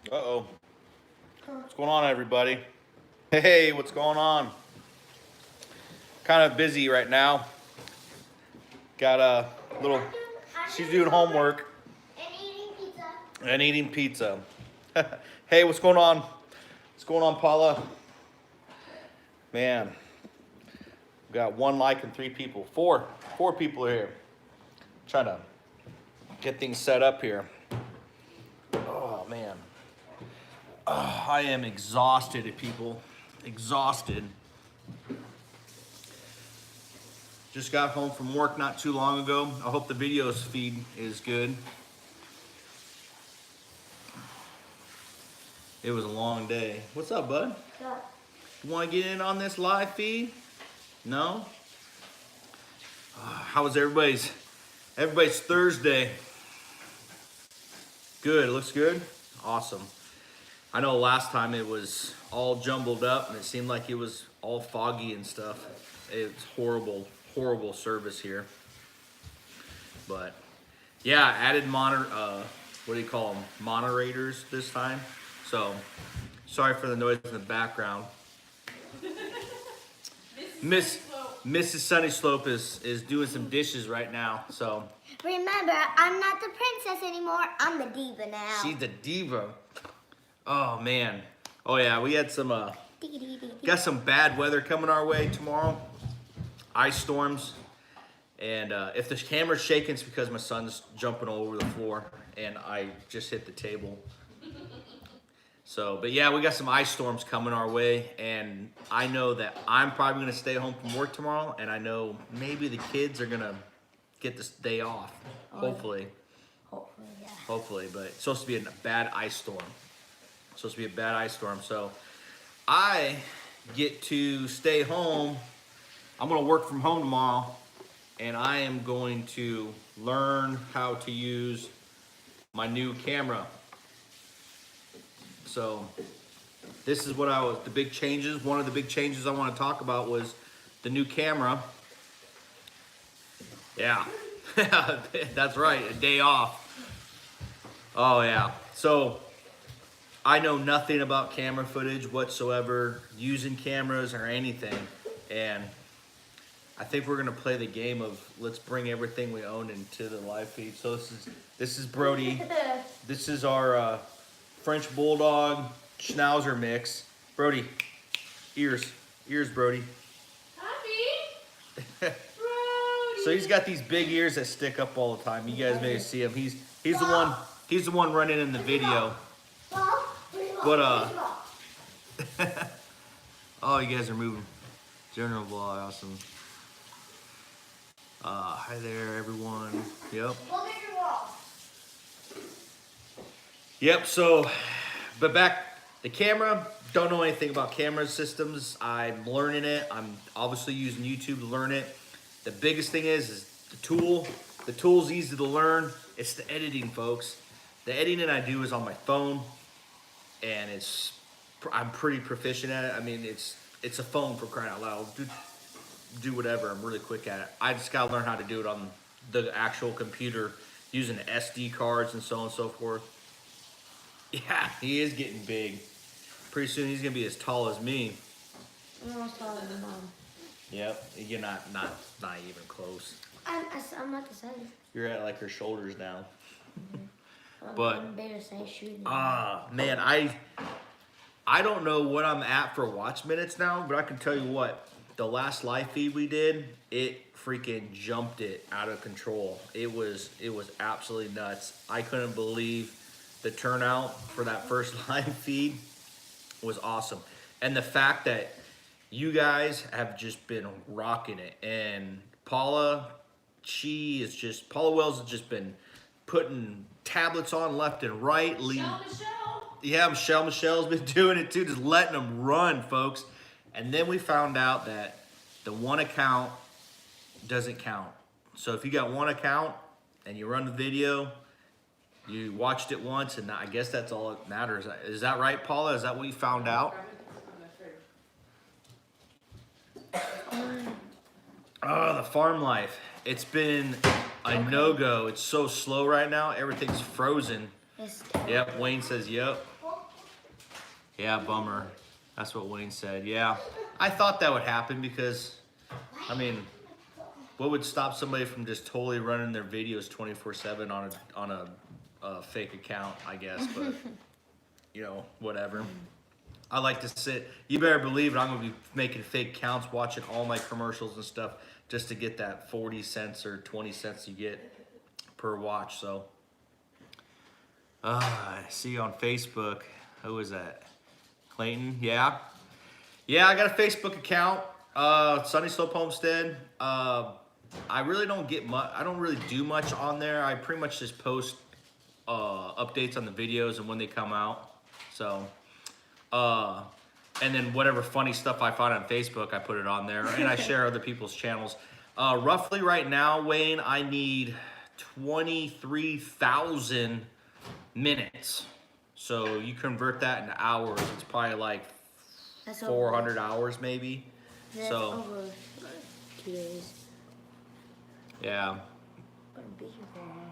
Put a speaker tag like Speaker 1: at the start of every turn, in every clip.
Speaker 1: Uh-oh. What's going on, everybody? Hey, what's going on? Kind of busy right now. Got a little... She's doing homework. And eating pizza. Hey, what's going on? What's going on, Paula? Man. We got 1 like and 3 people. Four people are here. Trying to get things set up here. Oh, man. I am exhausted, people. Exhausted. Just got home from work not too long ago. I hope the videos feed is good. It was a long day. What's up, bud?
Speaker 2: Yeah.
Speaker 1: You want to get in on this live feed? No? How was everybody's Thursday? Good. Looks good? Awesome. I know last time it was all jumbled up and it seemed like it was all foggy and stuff. It's horrible service here. But yeah, added what do you call them? Moderators this time. So sorry for the noise in the background. Mrs. Sunny Slope is doing some dishes right now. So
Speaker 2: Remember, I'm not the princess anymore. I'm the diva now.
Speaker 1: she's the diva. Oh man. Oh yeah, we had some got some bad weather coming our way tomorrow. Ice storms. And if the camera's shaking, it's because my son's jumping all over the floor and I just hit the table. So, but yeah, we got some ice storms coming our way, and I know that I'm probably gonna stay home from work tomorrow, and I know maybe the kids are gonna get this day off, hopefully.
Speaker 2: Hopefully, yeah.
Speaker 1: Hopefully, but it's supposed to be a bad ice storm. It's supposed to be a bad ice storm, so I get to stay home. I'm gonna work from home tomorrow, and I am going to learn how to use my new camera. So this is what the big changes. One of the big changes I want to talk about was the new camera. Yeah, that's right, a day off. Oh yeah, so I know nothing about camera footage whatsoever, using cameras or anything. And I think we're gonna play the game of let's bring everything we own into the live feed. So this is Brody. This is our French Bulldog Schnauzer mix. Brody, ears, Brody.
Speaker 3: Happy?
Speaker 1: So he's got these big ears that stick up all the time. You guys may see him. He's the one running in the video. But oh, you guys are moving. General vlog, awesome. Hi there, everyone. Yep. Yep, so, but back, the camera, don't know anything about camera systems. I'm learning it. I'm obviously using YouTube to learn it. The biggest thing is the tool. The tool's easy to learn. It's the editing, folks. The editing I do is on my phone, and I'm pretty proficient at it. I mean, it's a phone, for crying out loud. Do whatever, I'm really quick at it. I just gotta learn how to do it on the actual computer using SD cards and so on and so forth. Yeah, he is getting big. Pretty soon he's gonna be as tall as me.
Speaker 2: I'm almost taller than Mom.
Speaker 1: Yep, you're not even close.
Speaker 2: I'm not the same.
Speaker 1: You're at like her shoulders now.
Speaker 2: But I'm bigger, say shooting.
Speaker 1: Man, I don't know what I'm at for watch minutes now, but I can tell you what, the last live feed we did, it freaking jumped it out of control. It was absolutely nuts. I couldn't believe the turnout for that first live feed was awesome. And the fact that you guys have just been rocking it. And Paula Wells has just been putting tablets on left and right.
Speaker 3: Michelle.
Speaker 1: Yeah, Michelle's been doing it too, just letting them run, folks. And then we found out that the one account doesn't count. So if you got one account and you run the video, you watched it once, and I guess that's all that matters. Is that right, Paula? Is that what you found out? Oh, the farm life. It's been a no-go. It's so slow right now. Everything's frozen. Yep, Wayne says yep.
Speaker 2: Hold
Speaker 1: Yeah, bummer. That's what Wayne said. Yeah, I thought that would happen because, I mean, what would stop somebody from just totally running their videos 24/7 on a fake account? I guess, but you know, whatever. I like to sit. You better believe it. I'm gonna be making fake accounts, watching all my commercials and stuff, just to get that 40 cents or 20 cents you get per watch. So, I see you on Facebook. Who is that? Clayton? Yeah. Yeah, I got a Facebook account. Sunny Slope Homestead. I really don't get much. I don't really do much on there. I pretty much just post updates on the videos and when they come out. So, and then whatever funny stuff I find on Facebook, I put it on there, and I share other people's channels. Roughly right now, Wayne, I need 23,000 minutes. So you convert that into hours, it's probably like 400 hours maybe.
Speaker 2: That's
Speaker 1: So
Speaker 2: over 2 days.
Speaker 1: yeah.
Speaker 2: Gonna be here for a while.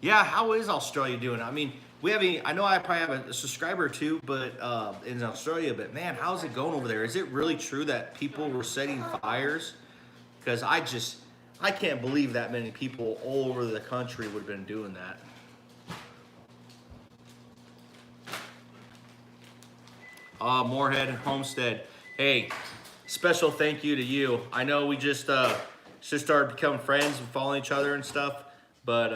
Speaker 1: Yeah, how is Australia doing? I mean, I know I probably have a subscriber or two, but in Australia, but man, how's it going over there? Is it really true that people were setting fires? Because I can't believe that many people all over the country would have been doing that. Moorhead and Homestead. Hey, special thank you to you. I know we just started becoming friends and following each other and stuff, but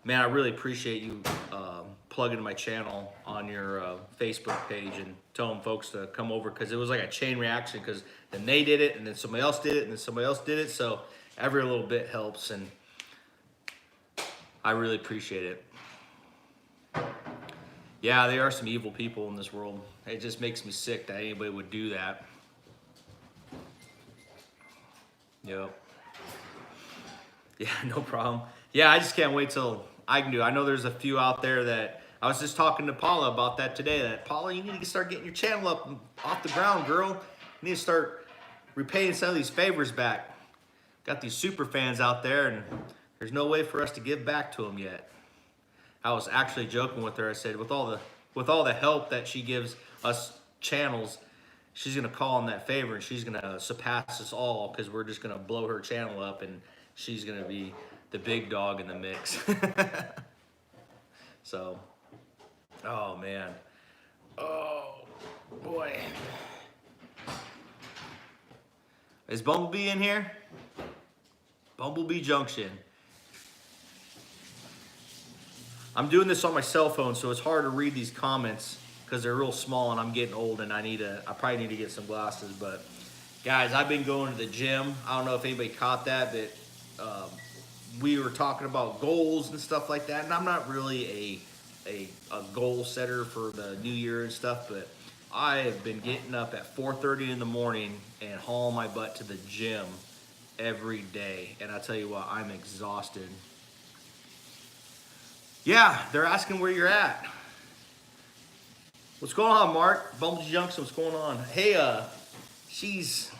Speaker 1: man, I really appreciate you plugging my channel on your Facebook page and telling folks to come over, because it was like a chain reaction, because then they did it and then somebody else did it and then somebody else did it. So every little bit helps, and I really appreciate it. Yeah, there are some evil people in this world. It just makes me sick that anybody would do that. Yep. Yeah, no problem. Yeah, I just can't wait till I can do it. I know there's a few out there that, I was just talking to Paula about that today, that Paula, you need to start getting your channel up off the ground, girl. You need to start repaying some of these favors back. Got these super fans out there, and there's no way for us to give back to them yet. I was actually joking with her. I said, with all the help that she gives us channels, she's gonna call in that favor, and she's gonna surpass us all, because we're just gonna blow her channel up, and she's gonna be the big dog in the mix. So, oh man, oh boy, is Bumblebee in here? Bumblebee Junction. I'm doing this on my cell phone, so it's hard to read these comments because they're real small, and I'm getting old, and I probably need to get some glasses. But guys, I've been going to the gym. I don't know if anybody caught that, but we were talking about goals and stuff like that. And I'm not really a goal setter for the new year and stuff, but I have been getting up at 4:30 in the morning and hauling my butt to the gym every day. And I tell you what, I'm exhausted. Yeah, they're asking where you're at. What's going on, Mark? Bumblebee Junction, what's going on? Hey, she's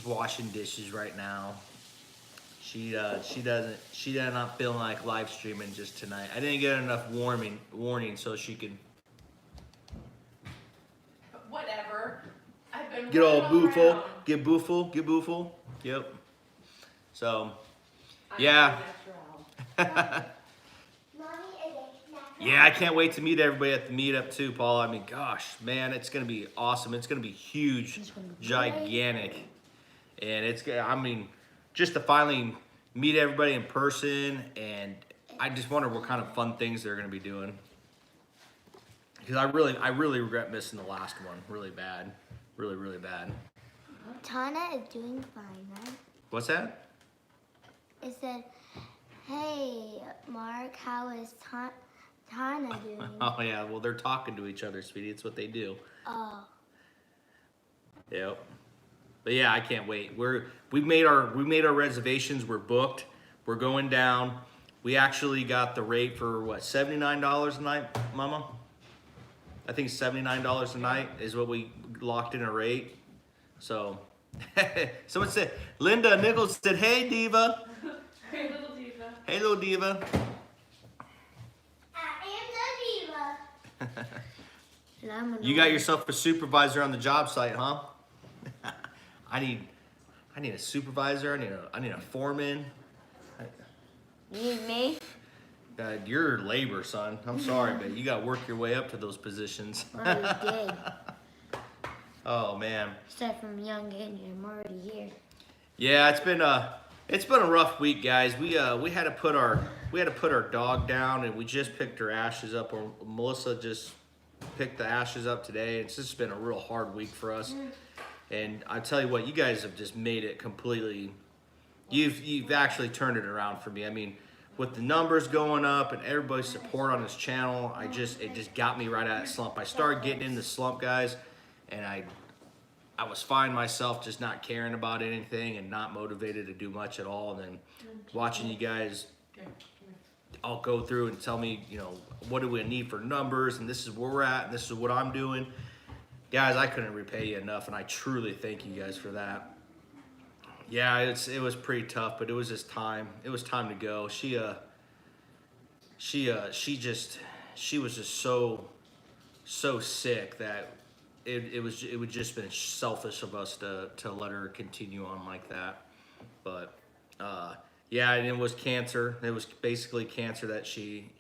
Speaker 1: washing dishes right now. She's not feeling like live streaming just tonight. I didn't get enough warning so she could
Speaker 3: whatever. I've been
Speaker 1: get all
Speaker 3: running
Speaker 1: booful,
Speaker 3: around.
Speaker 1: get booful. Yep. So, yeah. Yeah, I can't wait to meet everybody at the meetup too, Paul. I mean, gosh, man, it's gonna be awesome. It's gonna be huge, gigantic, and I mean, just to finally meet everybody in person. And I just wonder what kind of fun things they're gonna be doing, because I really regret missing the last one, really bad, really bad.
Speaker 2: Tana is doing fine, right?
Speaker 1: What's that?
Speaker 2: It said, "Hey, Mark, how is Tana doing?"
Speaker 1: Oh yeah, well they're talking to each other, sweetie. It's what they do.
Speaker 2: Oh.
Speaker 1: Yep. But yeah, I can't wait. We made our reservations. We're booked. We're going down. We actually got the rate for what, $79 a night, Mama? I think $79 a night is what we locked in a rate. So, someone said, Linda Nichols said, "Hey Diva."
Speaker 3: Hey, little diva.
Speaker 1: Hey little diva.
Speaker 2: I am the diva. And I'm
Speaker 1: You got yourself a supervisor on the job site, huh? I need a supervisor. I need a foreman.
Speaker 2: You need me?
Speaker 1: You're labor, son. I'm sorry, but you got to work your way up to those positions.
Speaker 2: I already did.
Speaker 1: Oh man.
Speaker 2: Start from young age. I'm already here.
Speaker 1: Yeah, it's been a rough week, guys. We had to put our dog down, and we just picked her ashes up. Or Melissa just picked the ashes up today. It's just been a real hard week for us. And I tell you what, you guys have just made it completely. You've actually turned it around for me. I mean, with the numbers going up and everybody's support on this channel, it just got me right out of that slump. I started getting in the slump, guys, and I was finding myself just not caring about anything and not motivated to do much at all. And then watching you guys all go through and tell me, what do we need for numbers, and this is where we're at, and this is what I'm doing. Guys, I couldn't repay you enough, and I truly thank you guys for that. Yeah, it was pretty tough, but it was just time. It was time to go. She was just so sick that it would just been selfish of us to let her continue on like that. But yeah, and it was cancer. It was basically cancer that she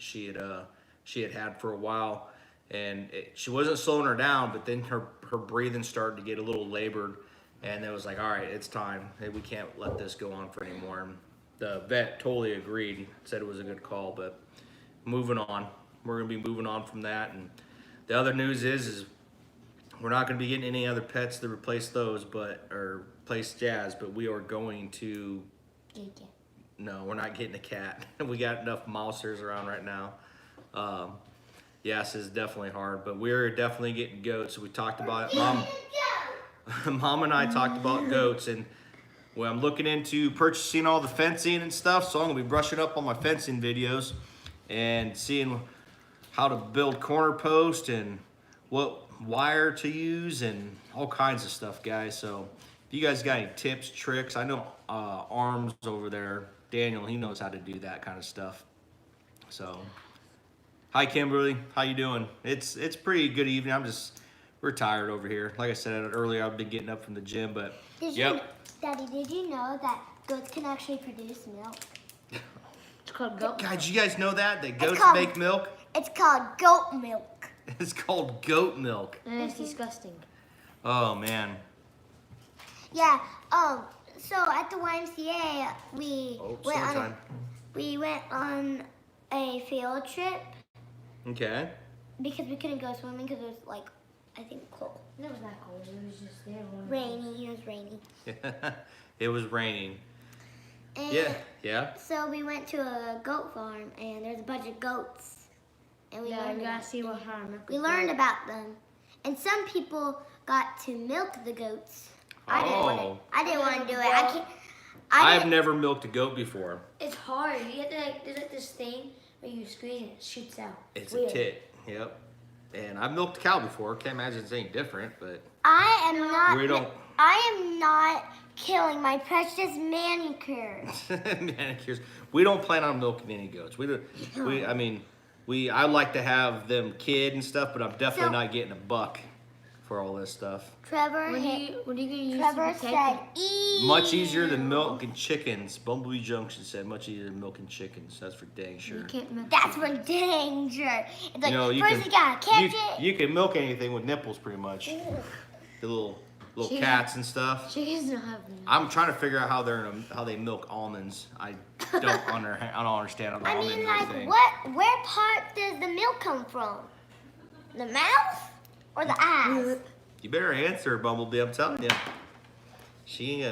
Speaker 1: had for a while, and she wasn't slowing her down, but then her breathing started to get a little labored. And it was like, all right, it's time. Hey, we can't let this go on for anymore. And the vet totally agreed, said it was a good call, but moving on. We're going to be moving on from that. And the other news is we're not going to be getting any other pets to replace those, or replace Jazz, but we are going to... No, we're not getting a cat. We got enough mousers around right now. Yes, it's definitely hard, but we're definitely getting goats. So we talked about it. Mom and I talked about goats, and well, I'm looking into purchasing all the fencing and stuff, so I'm gonna be brushing up on my fencing videos and seeing how to build corner post and what wire to use and all kinds of stuff, guys. So if you guys got any tips, tricks, I know Arms over there, Daniel, he knows how to do that kind of stuff. So hi Kimberly, how you doing? It's pretty good evening. We're tired over here. Like I said earlier, I've been getting up from the gym, but
Speaker 2: Daddy, did you know that goats can actually produce milk? It's called goat milk.
Speaker 1: Guys, you guys know that goats make milk?
Speaker 2: It's called goat milk.
Speaker 1: It's called goat milk.
Speaker 2: And it's disgusting.
Speaker 1: Oh man.
Speaker 2: Yeah. So at the YMCA, we went on a field trip.
Speaker 1: Okay.
Speaker 2: Because we couldn't go swimming because it was like, I think cold. No, it was not cold. It was just there. Rainy. It was rainy.
Speaker 1: It was raining.
Speaker 2: And
Speaker 1: yeah.
Speaker 2: So we went to a goat farm, and there's a bunch of goats. And we learned about them. And some people got to milk the goats. I didn't want to do it.
Speaker 1: I've never milked a goat before.
Speaker 2: It's hard. You have to there's like this thing where you squeeze and it shoots out.
Speaker 1: It's a tit. Yep. And I've milked a cow before. Can't imagine it's any different, but
Speaker 2: I am not killing my precious manicures.
Speaker 1: Manicures. We don't plan on milking any goats. I like to have them kid and stuff, but I'm definitely not getting a buck for all this stuff.
Speaker 2: Trevor said,
Speaker 1: much easier than milking chickens. Bumblebee Junction said much easier than milking chickens. That's for dang sure.
Speaker 2: That's for dang sure. It's like,
Speaker 1: you
Speaker 2: gotta catch it.
Speaker 1: You can milk anything with nipples pretty much. The little cats and stuff.
Speaker 2: Chickens don't have nipples.
Speaker 1: I'm trying to figure out how they milk almonds. I don't understand the almond thing.
Speaker 2: Where part does the milk come from? The mouth? Or the eyes?
Speaker 1: You better answer, Bumblebee. I'm telling you, she's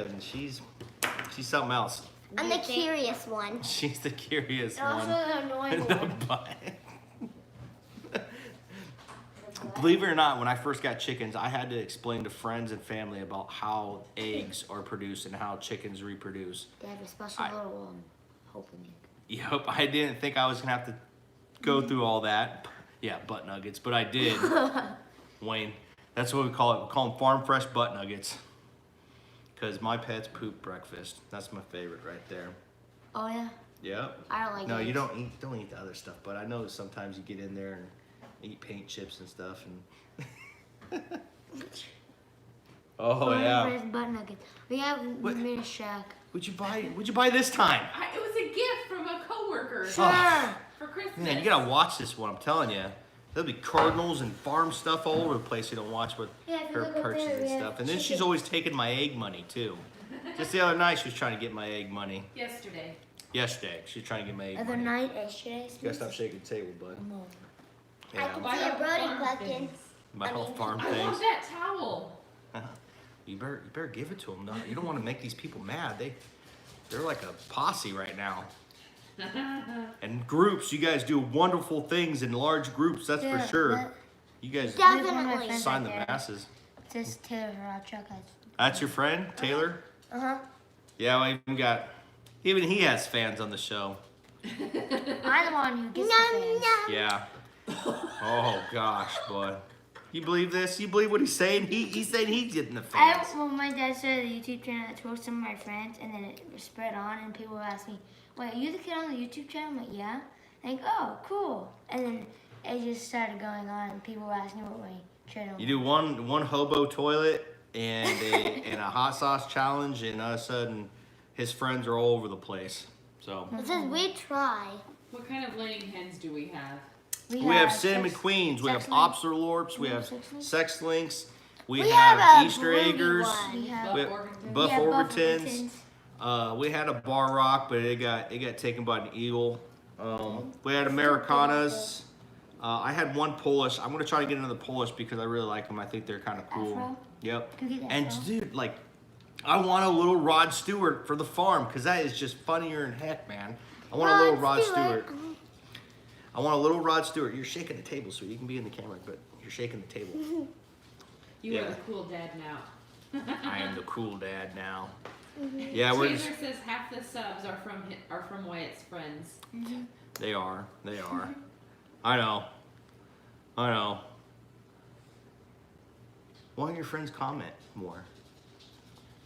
Speaker 1: something else.
Speaker 2: I'm the curious one.
Speaker 1: She's the curious one.
Speaker 2: Also the annoying one.
Speaker 1: Believe it or not, when I first got chickens, I had to explain to friends and family about how eggs are produced and how chickens reproduce.
Speaker 2: They have a special little opening.
Speaker 1: Yep, I didn't think I was gonna have to go through all that. Yeah, butt nuggets, but I did. Wayne, that's what we call it. We call them farm fresh butt nuggets. Because my pets poop breakfast. That's my favorite right there.
Speaker 2: Oh yeah?
Speaker 1: Yep.
Speaker 2: I don't like
Speaker 1: No,
Speaker 2: eggs.
Speaker 1: you don't eat the other stuff, but I know sometimes you get in there and eat paint chips and stuff. And oh yeah.
Speaker 2: Butt nuggets. We have made a shack.
Speaker 1: What'd you buy this time?
Speaker 3: It was a gift from a coworker.
Speaker 1: Sure.
Speaker 3: For Christmas.
Speaker 1: Man, you gotta watch this one. I'm telling you. There'll be cardinals and farm stuff all over the place. You don't watch what her purchases and stuff. And then she's always taking my egg money too. Just the other night, she was trying to get my egg money.
Speaker 3: Yesterday.
Speaker 1: She's trying to get my egg
Speaker 2: Other
Speaker 1: money.
Speaker 2: night, yesterday.
Speaker 1: You gotta stop shaking the table, bud.
Speaker 2: I
Speaker 1: Yeah.
Speaker 2: can see a Brody bucking.
Speaker 1: My whole farm
Speaker 3: I
Speaker 1: things.
Speaker 3: want that towel.
Speaker 1: You better give it to them. No, you don't want to make these people mad. They're like a posse right now. And groups, you guys do wonderful things in large groups. That's for sure. You guys
Speaker 2: Definitely.
Speaker 1: sign the masses.
Speaker 2: Just Taylor Hot Truck.
Speaker 1: That's your friend, Taylor? Yeah, we even he has fans on the show.
Speaker 2: I'm the one who gets the fans.
Speaker 1: Yeah. Oh gosh, boy. You believe this? You believe what he's saying? He's saying he's getting the fans.
Speaker 2: Well, my dad started a YouTube channel that told some of my friends, and then it spread on, and people would ask me, "Wait, are you the kid on the YouTube channel?" I'm like, "Yeah." And oh, cool. And then it just started going on, and people would ask me what my channel.
Speaker 1: You do one hobo toilet and a hot sauce challenge, and all of a sudden, his friends are all over the place. So
Speaker 2: It says we try.
Speaker 3: What kind of laying hens do we have?
Speaker 1: we have cinnamon queens, we have
Speaker 2: sex links.
Speaker 1: Opsalorps, we have sex links, we
Speaker 2: We
Speaker 1: have
Speaker 2: have a
Speaker 1: Easter
Speaker 2: broody
Speaker 1: eggers,
Speaker 2: one.
Speaker 1: we
Speaker 3: Buff
Speaker 1: have
Speaker 3: Orpingtons?
Speaker 1: Buff
Speaker 2: Yeah,
Speaker 1: Orpingtons. We had a bar rock, but it got taken by an eagle. We had Americanas. I had one Polish. I'm gonna try to get into the Polish because I really like them. I think they're kind of cool.
Speaker 2: Afro?
Speaker 1: Yep.
Speaker 2: Can we get
Speaker 1: And
Speaker 2: Afro?
Speaker 1: dude, like, I want a little Rod Stewart for the farm because that is just funnier than heck, man. I want a little Rod Stewart. I want a little Rod Stewart. You're shaking the table, so you can be in the camera, but you're shaking the table.
Speaker 3: You
Speaker 1: Yeah.
Speaker 3: are the cool dad now.
Speaker 1: I am the cool dad now. Yeah, we're
Speaker 3: Taylor
Speaker 1: just,
Speaker 3: says half the subs are from Wyatt's friends.
Speaker 1: they are. I know. Why don't your friends comment more?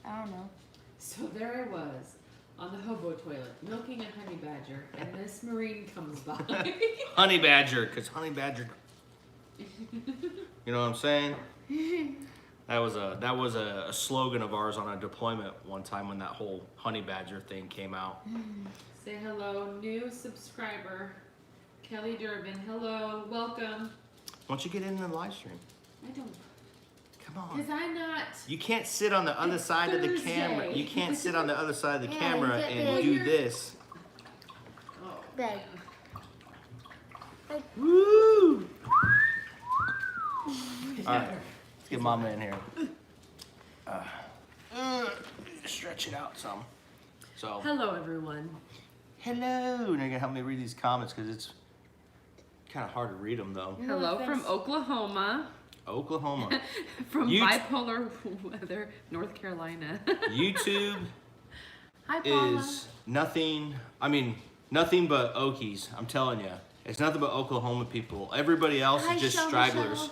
Speaker 2: I don't know.
Speaker 3: So there I was on the hobo toilet milking a honey badger, and this Marine comes by.
Speaker 1: Honey badger, because honey badger. You know what I'm saying? That was a slogan of ours on a deployment one time when that whole honey badger thing came out.
Speaker 3: Say hello, new subscriber, Kelly Durbin. Hello, welcome.
Speaker 1: Why don't you get in the live stream?
Speaker 3: I don't,
Speaker 1: Come on.
Speaker 3: cause I'm not.
Speaker 1: You can't sit on the other
Speaker 3: It's
Speaker 1: side of the camera.
Speaker 3: Thursday.
Speaker 1: You can't sit on the other side of the
Speaker 2: Yeah,
Speaker 1: camera
Speaker 2: you can't
Speaker 1: and
Speaker 2: be-
Speaker 1: do this.
Speaker 3: Oh,
Speaker 2: Bed.
Speaker 1: Woo! All right, let's get Mama in here. Stretch it out some. So,
Speaker 3: hello, everyone.
Speaker 1: hello. And you're gonna help me read these comments because it's kind of hard to read them though.
Speaker 3: Hello from Oklahoma.
Speaker 1: Oklahoma.
Speaker 3: From
Speaker 1: You-
Speaker 3: bipolar weather, North Carolina.
Speaker 1: YouTube
Speaker 3: Hi, Paula.
Speaker 1: is nothing. I mean, nothing but Okies. I'm telling you, it's nothing but Oklahoma people. Everybody else
Speaker 2: Hi,
Speaker 1: is just
Speaker 2: Shel-
Speaker 1: stragglers.
Speaker 2: Michelle.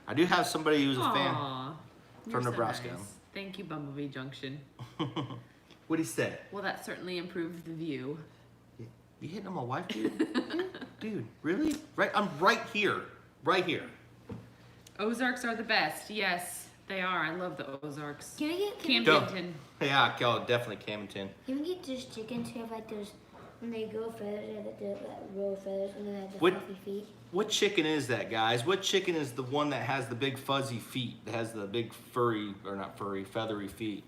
Speaker 1: I do have somebody who's a fan.
Speaker 3: Aw,
Speaker 1: from
Speaker 3: you're so
Speaker 1: Nebraska.
Speaker 3: nice. Thank you, Bumblebee Junction.
Speaker 1: What'd he say?
Speaker 3: Well, that certainly improved the view.
Speaker 1: You hitting on my wife, dude? Dude, really? Right, I'm right here. Right here.
Speaker 3: Ozarks are the best. Yes, they are. I love the Ozarks.
Speaker 2: Can we get
Speaker 3: Camdenton.
Speaker 1: Yeah, definitely Camden.
Speaker 2: Can we get just chickens who have like those when they grow feathers, they have that row of feathers and then they have the
Speaker 1: What-
Speaker 2: fluffy feet.
Speaker 1: What chicken is that, guys? What chicken is the one that has the big fuzzy feet? That has the big furry, or not furry, feathery feet?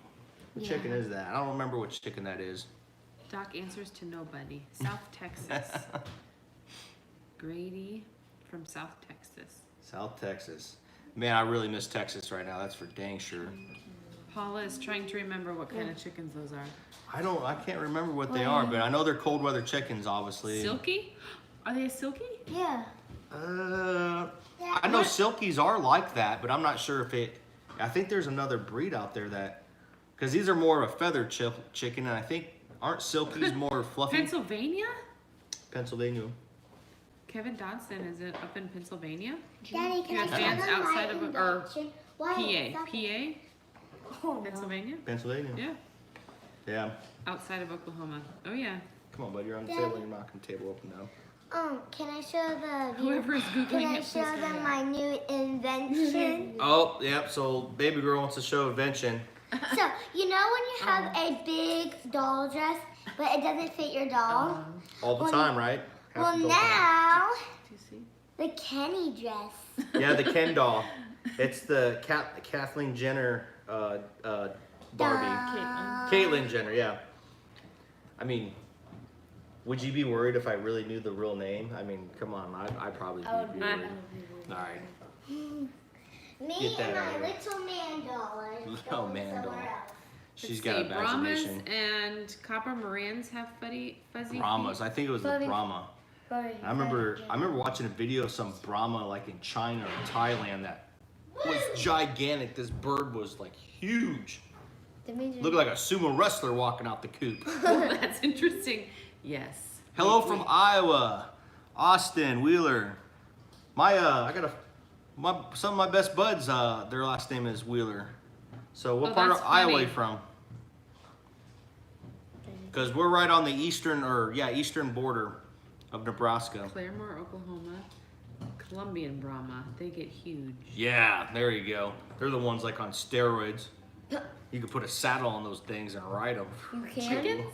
Speaker 1: What
Speaker 2: Yeah.
Speaker 1: chicken is that? I don't remember what chicken that is.
Speaker 3: Doc answers to nobody. South Texas. Grady from South Texas.
Speaker 1: South Texas. Man, I really miss Texas right now. That's for dang sure.
Speaker 3: Paula is trying to remember what kind of chickens those are.
Speaker 1: I can't remember what they are, but I know they're cold weather chickens, obviously.
Speaker 3: Silky? Are they a silky?
Speaker 2: Yeah.
Speaker 1: I know silkies are like that, but I'm not sure if it. I think there's another breed out there that, because these are more of a feathered chicken, and I think aren't silkies more fluffy?
Speaker 3: Pennsylvania?
Speaker 1: Pennsylvania.
Speaker 3: Kevin Dodson is it up in Pennsylvania?
Speaker 2: Daddy, can
Speaker 3: You
Speaker 2: I
Speaker 3: have
Speaker 2: turn
Speaker 3: fans
Speaker 2: the
Speaker 3: outside
Speaker 2: light
Speaker 3: of
Speaker 2: in
Speaker 3: or
Speaker 2: the kitchen? Why?
Speaker 3: PA?
Speaker 2: Stop it.
Speaker 3: PA?
Speaker 2: Oh, no.
Speaker 3: Pennsylvania?
Speaker 1: Pennsylvania.
Speaker 3: Yeah.
Speaker 1: Yeah.
Speaker 3: Outside of Oklahoma. Oh yeah.
Speaker 1: Come on, bud. You're on the
Speaker 2: Daddy.
Speaker 1: table. You're knocking the table up and down.
Speaker 2: Can I show the
Speaker 3: Whoever is Googling
Speaker 2: Can I
Speaker 3: it,
Speaker 2: show
Speaker 3: please
Speaker 2: them
Speaker 3: hurry
Speaker 2: my new invention?
Speaker 1: Oh, yep. So baby girl wants to show invention.
Speaker 2: So, you know when you have a big doll dress, but it doesn't fit your doll?
Speaker 1: All the time, right?
Speaker 2: Well,
Speaker 1: Happy doll
Speaker 2: now,
Speaker 3: Do you see?
Speaker 2: the Kenny dress.
Speaker 1: time. Yeah, the Ken doll. It's the Kathleen Jenner Barbie. Caitlyn Jenner, yeah. I mean, would you be worried if I really knew the real name? I mean, come on, I'd probably be worried. All right.
Speaker 2: Me
Speaker 1: Get that
Speaker 2: and
Speaker 1: out of
Speaker 2: my
Speaker 1: here.
Speaker 2: little man doll are
Speaker 1: Little
Speaker 2: going
Speaker 1: man doll.
Speaker 2: somewhere else.
Speaker 1: She's
Speaker 3: Let's
Speaker 1: got
Speaker 3: see,
Speaker 1: imagination.
Speaker 3: Brahmas and Copper Morans have fuzzy
Speaker 1: Brahmas.
Speaker 3: feet.
Speaker 1: I think it was the Brahma. I remember watching a video of some Brahma like in China or Thailand that was gigantic. This bird was like huge. Looked like a sumo wrestler walking out the coop.
Speaker 3: Oh, that's interesting. Yes.
Speaker 1: Hello from Iowa, Austin Wheeler. Some of my best buds. Their last name is Wheeler. So what
Speaker 3: Oh,
Speaker 1: part of
Speaker 3: that's
Speaker 1: Iowa
Speaker 3: funny.
Speaker 1: are you from? Because we're right on the eastern border of Nebraska.
Speaker 3: Claremore, Oklahoma. Colombian Brahma. They get huge.
Speaker 1: Yeah, there you go. They're the ones like on steroids. You could put a saddle on those things and ride them.
Speaker 2: You can?
Speaker 3: Chickens?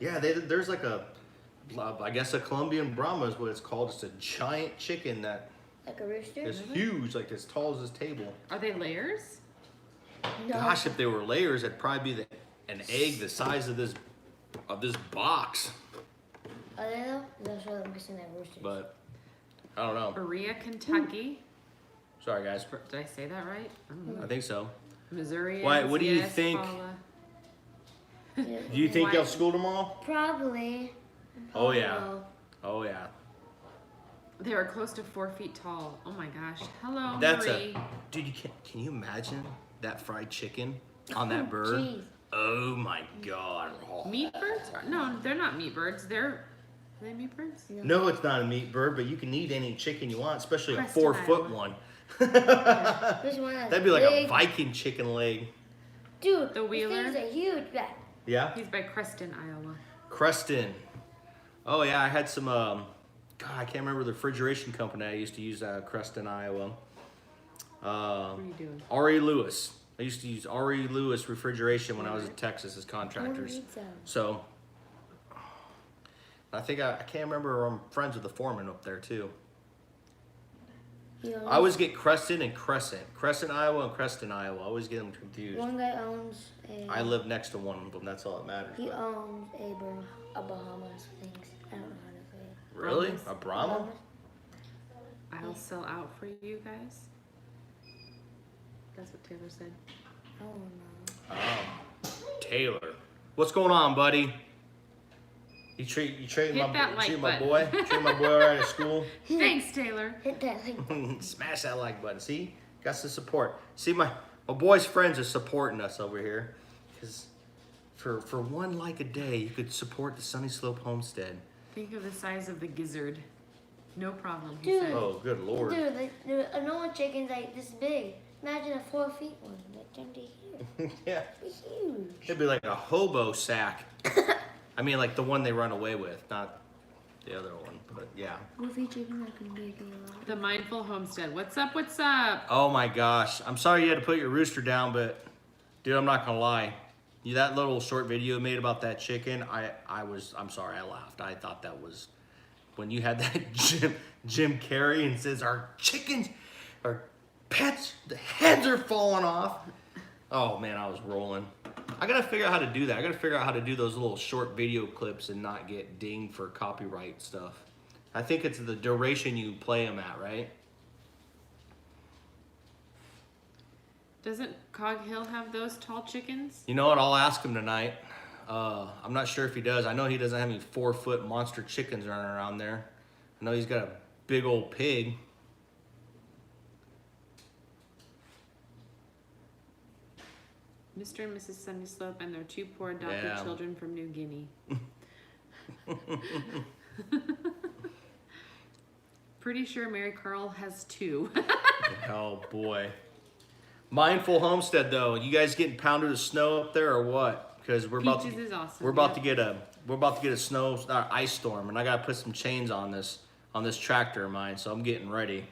Speaker 1: Yeah, there's like I guess a Colombian Brahma is what it's called. It's a giant chicken that
Speaker 2: Like a rooster?
Speaker 1: is huge, like as tall as this table.
Speaker 3: Are they layers?
Speaker 2: No.
Speaker 1: Gosh, if they were layers, it'd probably be an egg the size of this box.
Speaker 2: Are they though? That's what I'm guessing that roosters.
Speaker 1: But I don't know.
Speaker 3: Berea, Kentucky.
Speaker 1: Sorry, guys.
Speaker 3: Did I say that right? I don't know.
Speaker 1: I think so.
Speaker 3: Missouri.
Speaker 1: Why, what do you
Speaker 3: yes,
Speaker 1: think?
Speaker 3: Paula.
Speaker 1: Do you think
Speaker 3: Why-
Speaker 1: you have school tomorrow?
Speaker 2: Probably.
Speaker 1: Oh yeah. Oh yeah.
Speaker 3: They are close to 4 feet tall. Oh my gosh. Hello,
Speaker 1: That's
Speaker 3: Marie.
Speaker 1: dude. Can you imagine that fried chicken on that bird?
Speaker 2: Jeez.
Speaker 1: Oh my god.
Speaker 3: Meat birds? No, they're not meat birds. Are they meat birds?
Speaker 1: No, it's not a meat bird, but you can eat any chicken you want, especially a
Speaker 3: Preston,
Speaker 1: 4-foot
Speaker 3: Iowa.
Speaker 1: one.
Speaker 2: There's one that's
Speaker 1: That'd be like
Speaker 2: big.
Speaker 1: a Viking chicken leg.
Speaker 2: Dude,
Speaker 3: The Wheeler?
Speaker 2: these things are huge. Back.
Speaker 1: Yeah.
Speaker 3: He's by Creston, Iowa.
Speaker 1: Creston. Oh yeah, I had some. God, I can't remember the refrigeration company I used to use. Creston, Iowa.
Speaker 3: What are you doing?
Speaker 1: R.E. Lewis. I used to use R.E. Lewis refrigeration when I was in Texas as contractors. So I think I can't remember. I'm friends with the foreman up there too. I always get Creston and Crescent. Crescent, Iowa and Creston, Iowa. I always get them confused.
Speaker 2: One guy owns a.
Speaker 1: I live next to one of them. That's all that matters.
Speaker 2: He owns a Bahamas things. I don't know how to say it.
Speaker 1: Really?
Speaker 3: Bahamas.
Speaker 1: A Brahma?
Speaker 3: I'll sell out for you guys. That's what Taylor said.
Speaker 2: Oh no.
Speaker 1: Oh, Taylor. What's going on, buddy? You treat
Speaker 3: Hit that like
Speaker 1: my
Speaker 3: button.
Speaker 1: boy? Treat my boy all right at school?
Speaker 3: Thanks, Taylor.
Speaker 2: Hit that like.
Speaker 1: Smash that like button. See? Got some support. See, my boy's friends are supporting us over here. Because for one like a day, you could support the Sunny Slope Homestead.
Speaker 3: Think of the size of the gizzard. No problem, he
Speaker 2: Dude.
Speaker 3: said.
Speaker 1: Oh, good lord.
Speaker 2: Dude, a normal chicken's like this big. Imagine a 4 feet one. Like down to here.
Speaker 1: Yeah.
Speaker 2: It's huge.
Speaker 1: It'd be like a hobo sack. I mean, like the one they run away with, not the other one. But yeah.
Speaker 2: Goofy chicken that can make a lot.
Speaker 3: The Mindful Homestead. What's up? What's up?
Speaker 1: Oh my gosh. I'm sorry you had to put your rooster down, but dude, I'm not gonna lie. That little short video you made about that chicken, I'm sorry, I laughed. I thought that was when you had that Jim Carrey and says our chickens, our pets, the heads are falling off. Oh man, I was rolling. I gotta figure out how to do that. I gotta figure out how to do those little short video clips and not get dinged for copyright stuff. I think it's the duration you play them at, right?
Speaker 3: Doesn't Cog Hill have those tall chickens?
Speaker 1: You know what? I'll ask him tonight. I'm not sure if he does. I know he doesn't have any 4-foot monster chickens running around there. I know he's got a big old pig.
Speaker 3: Mr. and Mrs. Sunny Slope and their 2 poor adopted
Speaker 1: Yeah.
Speaker 3: children from New Guinea. Pretty sure Mary Carl has 2.
Speaker 1: Oh boy. Mindful Homestead though. You guys getting pounded with snow up there or what? because we're
Speaker 3: Peaches is awesome.
Speaker 1: we're about to get a ice storm, and I gotta put some chains on this tractor of mine, so I'm getting ready.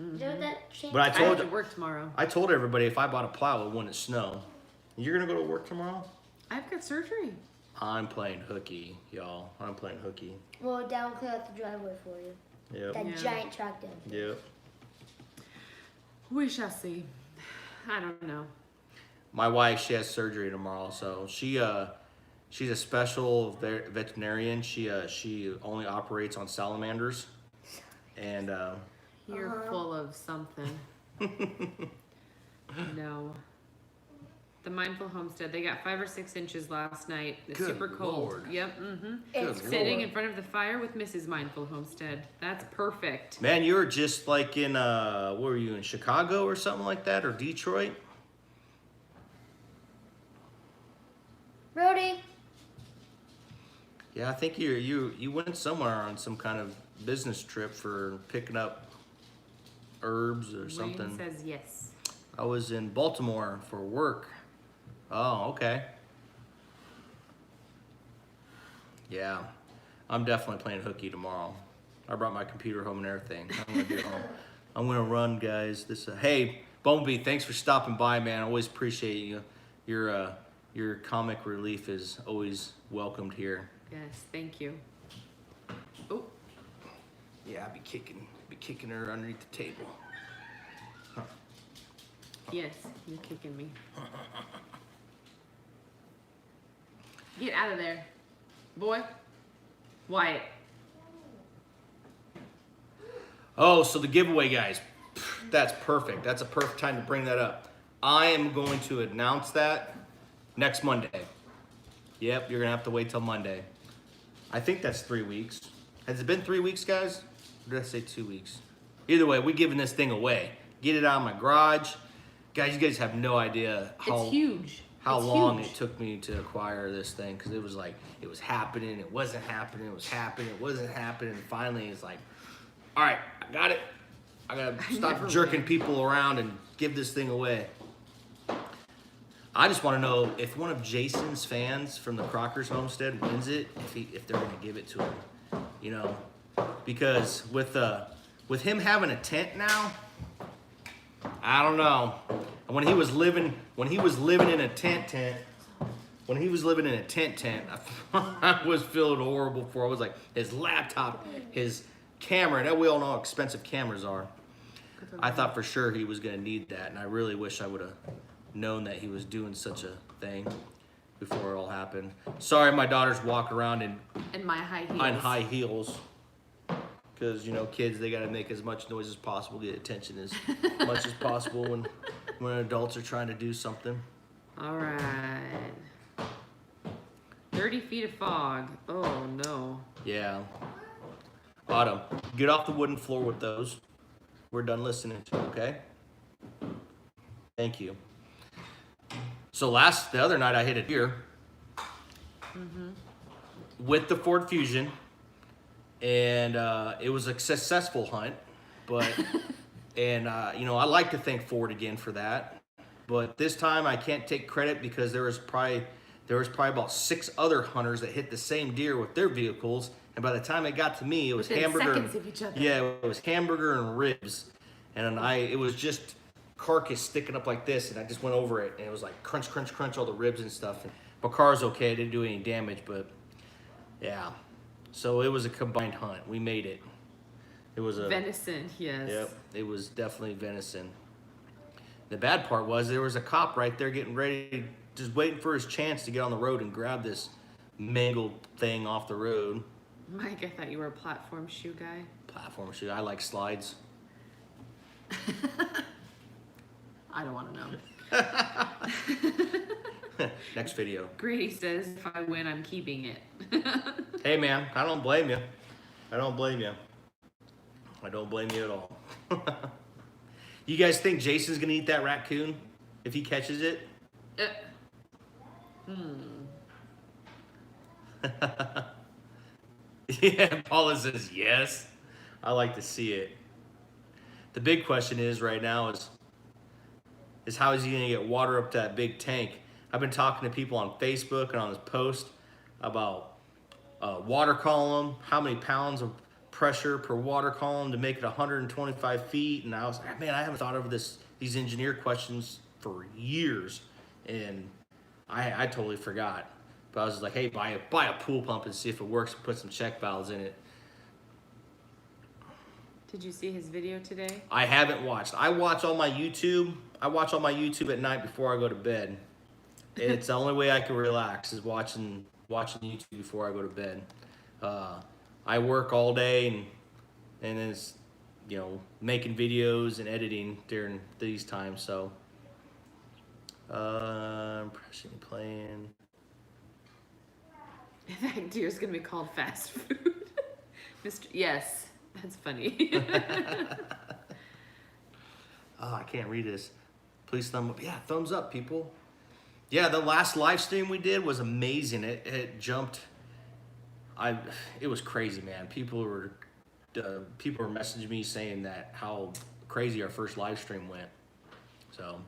Speaker 2: Mm-hmm.
Speaker 1: But
Speaker 3: I have to work tomorrow.
Speaker 1: I told everybody if I bought a plow, it wouldn't snow. You're gonna go to work tomorrow?
Speaker 3: I've got surgery.
Speaker 1: I'm playing hooky, y'all. I'm playing hooky.
Speaker 2: Well, down clear out the driveway for you.
Speaker 1: Yep.
Speaker 2: That giant truck down.
Speaker 1: Yep.
Speaker 3: We shall see. I don't know.
Speaker 1: My wife, she has surgery tomorrow, so she's a special veterinarian. She only operates on salamanders, and
Speaker 3: You're full of something. No. The Mindful Homestead, they got 5 or 6 inches last night. It's
Speaker 1: Good
Speaker 3: super cold.
Speaker 1: Lord.
Speaker 3: Yep. Mm-hmm.
Speaker 1: Good
Speaker 3: Sitting
Speaker 1: Lord.
Speaker 3: in front of the fire with Mrs. Mindful Homestead. That's perfect.
Speaker 1: Man, you were just like in where were you, in Chicago or something like that, or Detroit?
Speaker 2: Brody.
Speaker 1: Yeah, I think you went somewhere on some kind of business trip for picking up herbs or something.
Speaker 3: Wayne says yes.
Speaker 1: I was in Baltimore for work. Oh, okay. Yeah, I'm definitely playing hooky tomorrow. I brought my computer home and everything. I'm gonna be home. I'm gonna run, guys. Hey, Bumblebee, thanks for stopping by, man. I always appreciate you. Your comic relief is always welcomed here.
Speaker 3: Yes, thank you. Oh,
Speaker 1: Yeah, I'd be kicking her underneath the table.
Speaker 3: yes, you're kicking me. Get out of there. Boy. Wyatt.
Speaker 1: Oh, so the giveaway, guys. That's perfect. That's a perfect time to bring that up. I am going to announce that next Monday. Yep, you're going to have to wait till Monday. I think that's 3 weeks. Has it been 3 weeks, guys? Or did I say 2 weeks? Either way, we're giving this thing away. Get it out of my garage. Guys, you guys have no idea
Speaker 3: It's huge.
Speaker 1: how
Speaker 3: It's
Speaker 1: long
Speaker 3: huge.
Speaker 1: it took me to acquire this thing, because it was like, it was happening, it wasn't happening, it was happening, it wasn't happening, and finally it's like, all right, I got it. I gotta stop
Speaker 3: never
Speaker 1: jerking
Speaker 3: win.
Speaker 1: people around and give this thing away. I just want to know if one of Jason's fans from the Crockers Homestead wins it, if they're gonna give it to him, you know, because with him having a tent now, I don't know. When he was living in a tent, I was feeling horrible for. I was like, his laptop, his camera, and we all know how expensive cameras are. I thought for sure he was gonna need that, and I really wish I would have known that he was doing such a thing before it all happened. Sorry, my daughters walk around in
Speaker 3: And my high heels.
Speaker 1: on high heels. Because, you know, kids, they got to make as much noise as possible, get attention as much as possible when adults are trying to do something.
Speaker 3: All right. 30 feet of fog. Oh, no.
Speaker 1: Yeah. Autumn, get off the wooden floor with those. We're done listening to, okay? Thank you. So the other night I hit a deer with the Ford Fusion. And it was a successful hunt, but you know, I like to thank Ford again for that. But this time I can't take credit because there was probably about 6 other hunters that hit the same deer with their vehicles, and by the time it got to me, it was
Speaker 3: Within
Speaker 1: hamburger.
Speaker 3: seconds of each other.
Speaker 1: Yeah, it was hamburger and ribs, and it was just carcass sticking up like this, and I just went over it, and it was like crunch, crunch, crunch, all the ribs and stuff. And my car's okay, it didn't do any damage, but yeah. So it was a combined hunt. We made it. It was a
Speaker 3: Venison, yes.
Speaker 1: Yep, it was definitely venison. The bad part was there was a cop right there getting ready, just waiting for his chance to get on the road and grab this mangled thing off the road.
Speaker 3: Mike, I thought you were a platform shoe guy.
Speaker 1: Platform shoe. I like slides.
Speaker 3: I don't want to know.
Speaker 1: Next video.
Speaker 3: Grady says, if I win, I'm keeping it.
Speaker 1: Hey man, I don't blame you. I don't blame you. I don't blame you at all. You guys think Jason's gonna eat that raccoon if he catches it? Yeah, Paula says yes. I like to see it. The big question is right now is how is he gonna get water up that big tank? I've been talking to people on Facebook and on this post about water column, how many pounds of pressure per water column to make it 125 feet. And I was like, man, I haven't thought over these engineer questions for years. And I totally forgot. But I was like, hey, buy a pool pump and see if it works. Put some check valves in it.
Speaker 3: Did you see his video today?
Speaker 1: I haven't watched. I watch all my YouTube at night before I go to bed. It's the only way I can relax is watching YouTube before I go to bed. I work all day and it's, you know, making videos and editing during these times. So, pressing playing.
Speaker 3: That deer's gonna be called fast food. Mr. Yes, that's funny.
Speaker 1: Oh, I can't read this. Please thumb up. Yeah, thumbs up, people. Yeah, the last live stream we did was amazing. It jumped. It was crazy, man. People were messaging me saying that how crazy our first live stream went. So,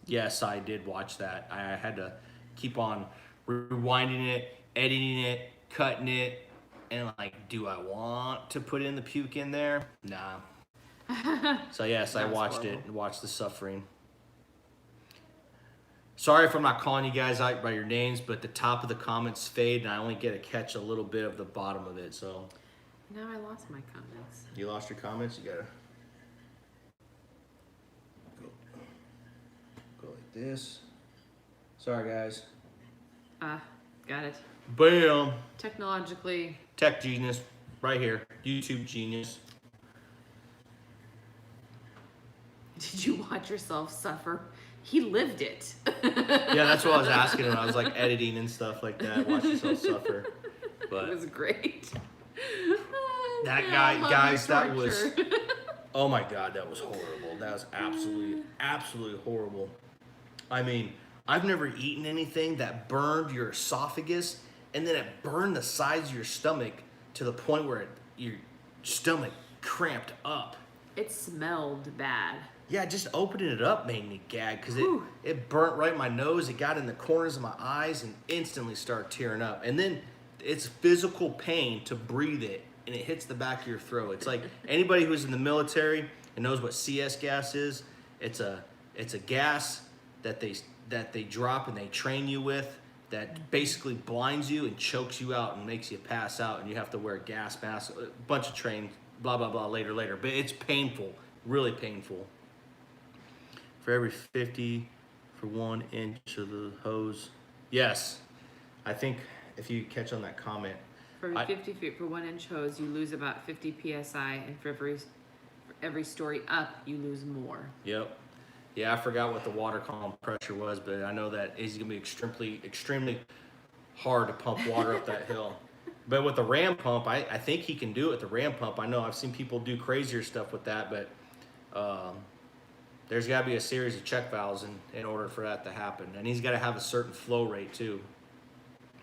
Speaker 1: yes, I did watch that. I had to keep on rewinding it, editing it, cutting it, and like, do I want to put in the puke in there? Nah. So yes, I watched it and watched the suffering. Sorry if I'm not calling you guys out by your names, but the top of the comments fade and I only get to catch a little bit of the bottom of it, so.
Speaker 3: Now I lost my comments.
Speaker 1: You lost your comments? You gotta go like this. Sorry guys.
Speaker 3: Got it.
Speaker 1: Bam!
Speaker 3: Technologically.
Speaker 1: Tech genius, right here. YouTube genius.
Speaker 3: Did you watch yourself suffer? He lived it.
Speaker 1: Yeah, that's what I was asking him. I was like editing and stuff like that. Watch yourself suffer. But
Speaker 3: it was great.
Speaker 1: That guy, guys, that was, oh my God, that was horrible. That was absolutely horrible. I mean, I've never eaten anything that burned your esophagus and then it burned the sides of your stomach to the point where your stomach cramped up.
Speaker 3: It smelled bad.
Speaker 1: Yeah, just opening it up made me gag because it burnt right in my nose. It got in the corners of my eyes and instantly started tearing up. And then it's physical pain to breathe it, and it hits the back of your throat. It's like anybody who's in the military and knows what CS gas is. It's a gas that they drop and they train you with that basically blinds you and chokes you out and makes you pass out, and you have to wear a gas mask. A bunch of train, blah blah blah, later. But it's painful, really painful. For every 50 for 1 inch of the hose. Yes, I think if you catch on that comment.
Speaker 3: For every 50 feet per 1 inch hose, you lose about 50 psi, and for every story up, you lose more.
Speaker 1: Yep. Yeah, I forgot what the water column pressure was, but I know that it's gonna be extremely hard to pump water up that hill. But with the ram pump, I think he can do it with the ram pump. I know I've seen people do crazier stuff with that, but there's got to be a series of check valves in order for that to happen. And he's got to have a certain flow rate too.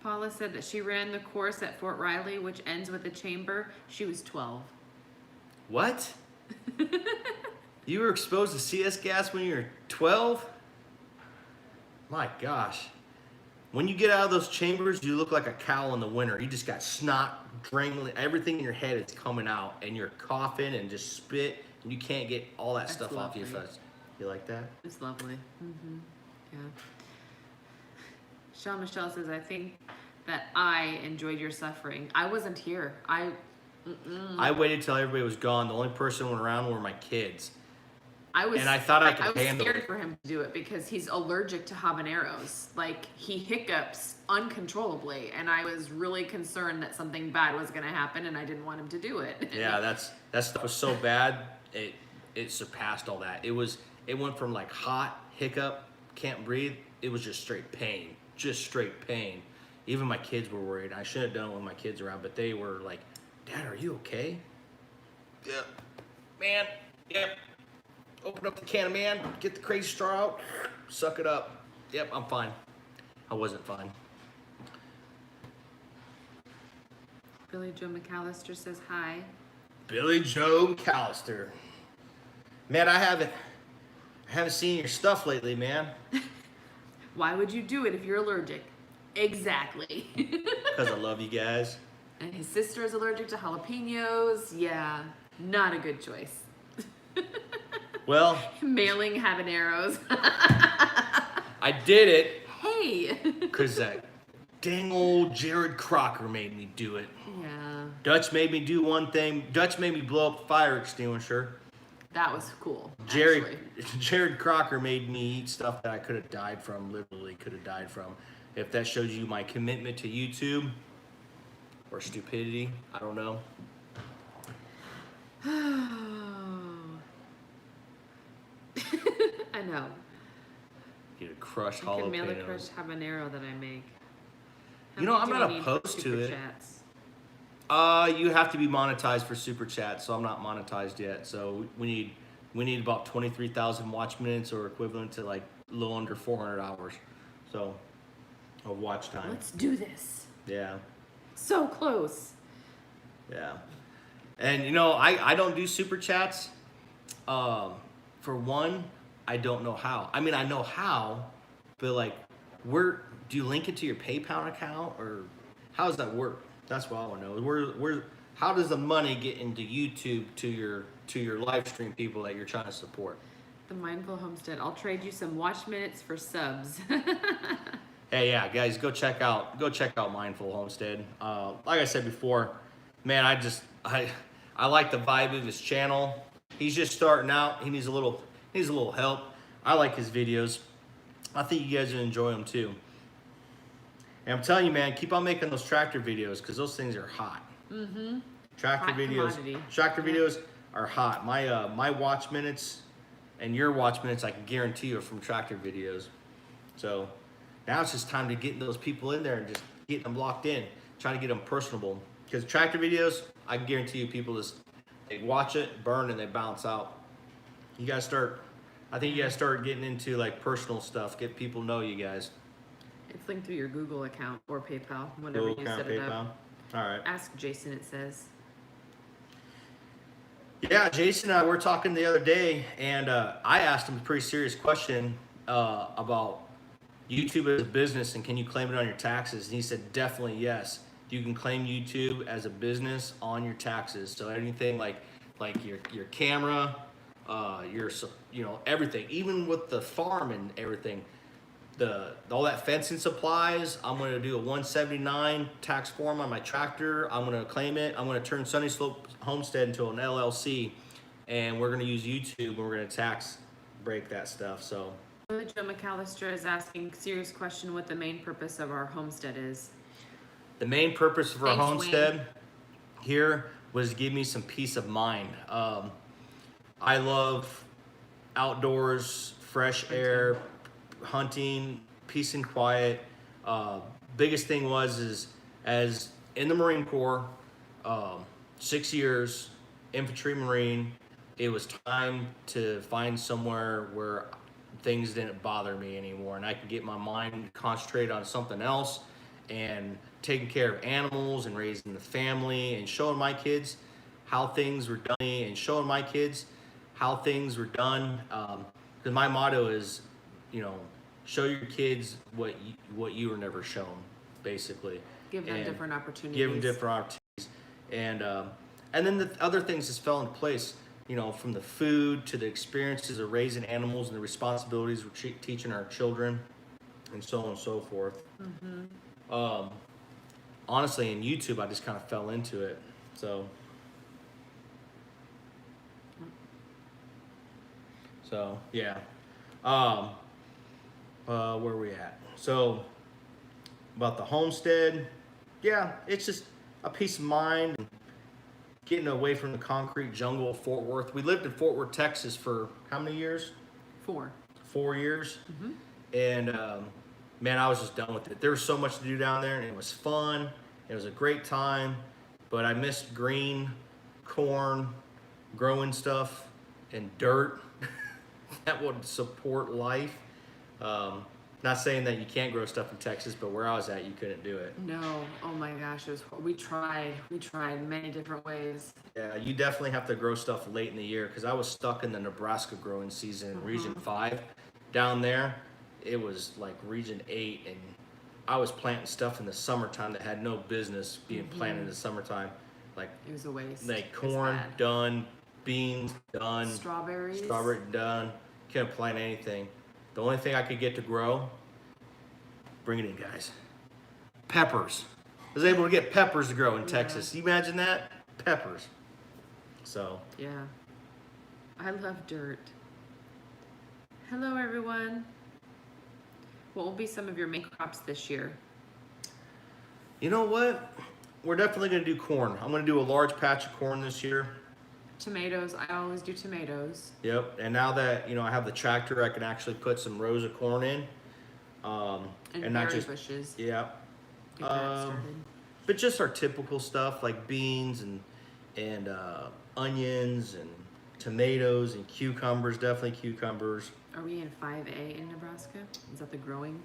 Speaker 3: Paula said that she ran the course at Fort Riley, which ends with a chamber. She was 12.
Speaker 1: What? You were exposed to CS gas when you were 12? My gosh. When you get out of those chambers, you look like a cow in the winter. You just got snot, draining, everything in your head is coming out, and you're coughing and just spit, and you can't get all that stuff
Speaker 3: lovely.
Speaker 1: off your face. You like that?
Speaker 3: It's lovely. Mm-hmm. Yeah. Sean Michelle says, I think that I enjoyed your suffering. I wasn't here. I
Speaker 1: waited till everybody was gone. The only person who went around were my kids.
Speaker 3: And
Speaker 1: I thought I could handle it.
Speaker 3: I was scared for him to do it because he's allergic to habaneros. Like, he hiccups uncontrollably, and I was really concerned that something bad was going to happen, and I didn't want him to do it. Yeah,
Speaker 1: that stuff was so bad, it surpassed all that. It went from like hot, hiccup, can't breathe. It was just straight pain. Even my kids were worried. I shouldn't have done it when my kids were around, but they were like, Dad, are you okay? Yeah. Man, yep. Open up the can of man, get the crazy straw out, suck it up. Yep, I'm fine. I wasn't fine.
Speaker 3: Billy Joe McAllister says hi.
Speaker 1: Billy Joe McAllister. Man, I I haven't seen your stuff lately, man.
Speaker 3: Why would you do it if you're allergic? Exactly.
Speaker 1: Because I love you guys.
Speaker 3: And his sister is allergic to jalapenos. Yeah, not a good choice.
Speaker 1: Well,
Speaker 3: Mailing habaneros.
Speaker 1: I did it
Speaker 3: Hey.
Speaker 1: because that dang old Jared Crocker made me do it.
Speaker 3: Yeah,
Speaker 1: Dutch made me do one thing. Dutch made me blow up a fire extinguisher.
Speaker 3: that was cool.
Speaker 1: Jared
Speaker 3: Actually.
Speaker 1: Jared Crocker made me eat stuff that I could have died from, literally could have died from. If that shows you my commitment to YouTube or stupidity, I don't know.
Speaker 3: I know.
Speaker 1: Get a crushed
Speaker 3: I can mail the
Speaker 1: jalapeno.
Speaker 3: crushed habanero that I make. How
Speaker 1: You know,
Speaker 3: many
Speaker 1: I'm
Speaker 3: do
Speaker 1: not
Speaker 3: we need for
Speaker 1: opposed to
Speaker 3: Super
Speaker 1: it.
Speaker 3: Chats?
Speaker 1: You have to be monetized for Super Chat, so I'm not monetized yet. So we need about 23,000 watch minutes, or equivalent to like a little under 400 hours. So of watch time.
Speaker 3: Let's do this.
Speaker 1: Yeah.
Speaker 3: So close.
Speaker 1: Yeah. And you know, I don't do super chats. For one, I don't know how. I mean, I know how, but like, where do you link it to your PayPal account, or how does that work? That's what I want to know. Where how does the money get into YouTube to your live stream people that you're trying to support?
Speaker 3: The Mindful Homestead. I'll trade you some watch minutes for subs.
Speaker 1: Hey, yeah, guys, go check out Mindful Homestead. Like I said before, man, I like the vibe of his channel. He's just starting out. He needs a little help. I like his videos. I think you guys will enjoy them too. And I'm telling you, man, keep on making those tractor videos, because those things are hot.
Speaker 3: Mm-hmm.
Speaker 1: Tractor
Speaker 3: Hot
Speaker 1: videos.
Speaker 3: commodity.
Speaker 1: Tractor videos are hot. My watch minutes and your watch minutes, I can guarantee you, are from tractor videos. So now it's just time to get those people in there and just get them locked in, trying to get them personable. Because tractor videos, I can guarantee you, people just they watch it, burn, and they bounce out. You guys start. I think you guys start getting into like personal stuff. Get people to know you guys.
Speaker 3: It's linked through your Google account or PayPal, whenever
Speaker 1: Google
Speaker 3: you
Speaker 1: account,
Speaker 3: set it
Speaker 1: PayPal.
Speaker 3: up.
Speaker 1: All right.
Speaker 3: Ask Jason, it says.
Speaker 1: Yeah, Jason and I were talking the other day, and I asked him a pretty serious question about YouTube as a business, and can you claim it on your taxes? And he said, definitely yes. You can claim YouTube as a business on your taxes. So anything like your camera, your everything, even with the farm and everything, all that fencing supplies, I'm going to do a 179 tax form on my tractor. I'm going to claim it. I'm going to turn Sunny Slope Homestead into an LLC, and we're going to use YouTube, and we're going to tax break that stuff. So
Speaker 3: Joe McAllister is asking serious question what the main purpose of our homestead is.
Speaker 1: the main purpose of our
Speaker 3: Thanks,
Speaker 1: homestead here was to give me some peace of mind. I love outdoors, fresh air, hunting, peace and quiet. Biggest thing is as in the Marine Corps, 6 years, infantry Marine, it was time to find somewhere where things didn't bother me anymore, and I could get my mind concentrated on something else, and taking care of animals and raising the family and showing my kids how things were done, and showing my kids how things were done. Because my motto is, show your kids what you were never shown, basically.
Speaker 3: Give them
Speaker 1: And
Speaker 3: different opportunities.
Speaker 1: Give them different opportunities, and then the other things just fell into place. From the food to the experiences of raising animals and the responsibilities we're teaching our children, and so on and so forth. Mm-hmm. Honestly, in YouTube, I just kind of fell into it. So yeah. Where are we at? So about the homestead, yeah, it's just a peace of mind. Getting away from the concrete jungle of Fort Worth. We lived in Fort Worth, Texas for how many years?
Speaker 3: 4.
Speaker 1: 4 years.
Speaker 3: Mm-hmm.
Speaker 1: And man, I was just done with it. There was so much to do down there, and it was fun. It was a great time, but I missed green, corn, growing stuff, and dirt that would support life. Not saying that you can't grow stuff in Texas, but where I was at, you couldn't do it.
Speaker 3: No, oh my gosh, we tried many different ways.
Speaker 1: Yeah, you definitely have to grow stuff late in the year because I was stuck in the Nebraska growing season in Region 5. Down there, it was like Region 8, and I was planting stuff in the summertime that had no business being planted in the summertime. Like,
Speaker 3: it was a waste.
Speaker 1: Like corn, done. Beans, done.
Speaker 3: Strawberries
Speaker 1: done. Couldn't plant anything. The only thing I could get to grow, bring it in, guys. Peppers. I was able to get peppers to grow in Texas. You imagine that? Peppers. So.
Speaker 3: Yeah. I love dirt. Hello, everyone. What will be some of your main crops this year?
Speaker 1: You know what? We're definitely going to do corn. I'm going to do a large patch of corn this year.
Speaker 3: Tomatoes. I always do tomatoes.
Speaker 1: Yep. And now that, I have the tractor, I can actually put some rows of corn in.
Speaker 3: And
Speaker 1: not
Speaker 3: berry
Speaker 1: just
Speaker 3: bushes.
Speaker 1: Yeah.
Speaker 3: Get that started.
Speaker 1: But just our typical stuff like beans and onions and tomatoes and cucumbers, definitely cucumbers.
Speaker 3: Are we in 5A in Nebraska? Is that the growing?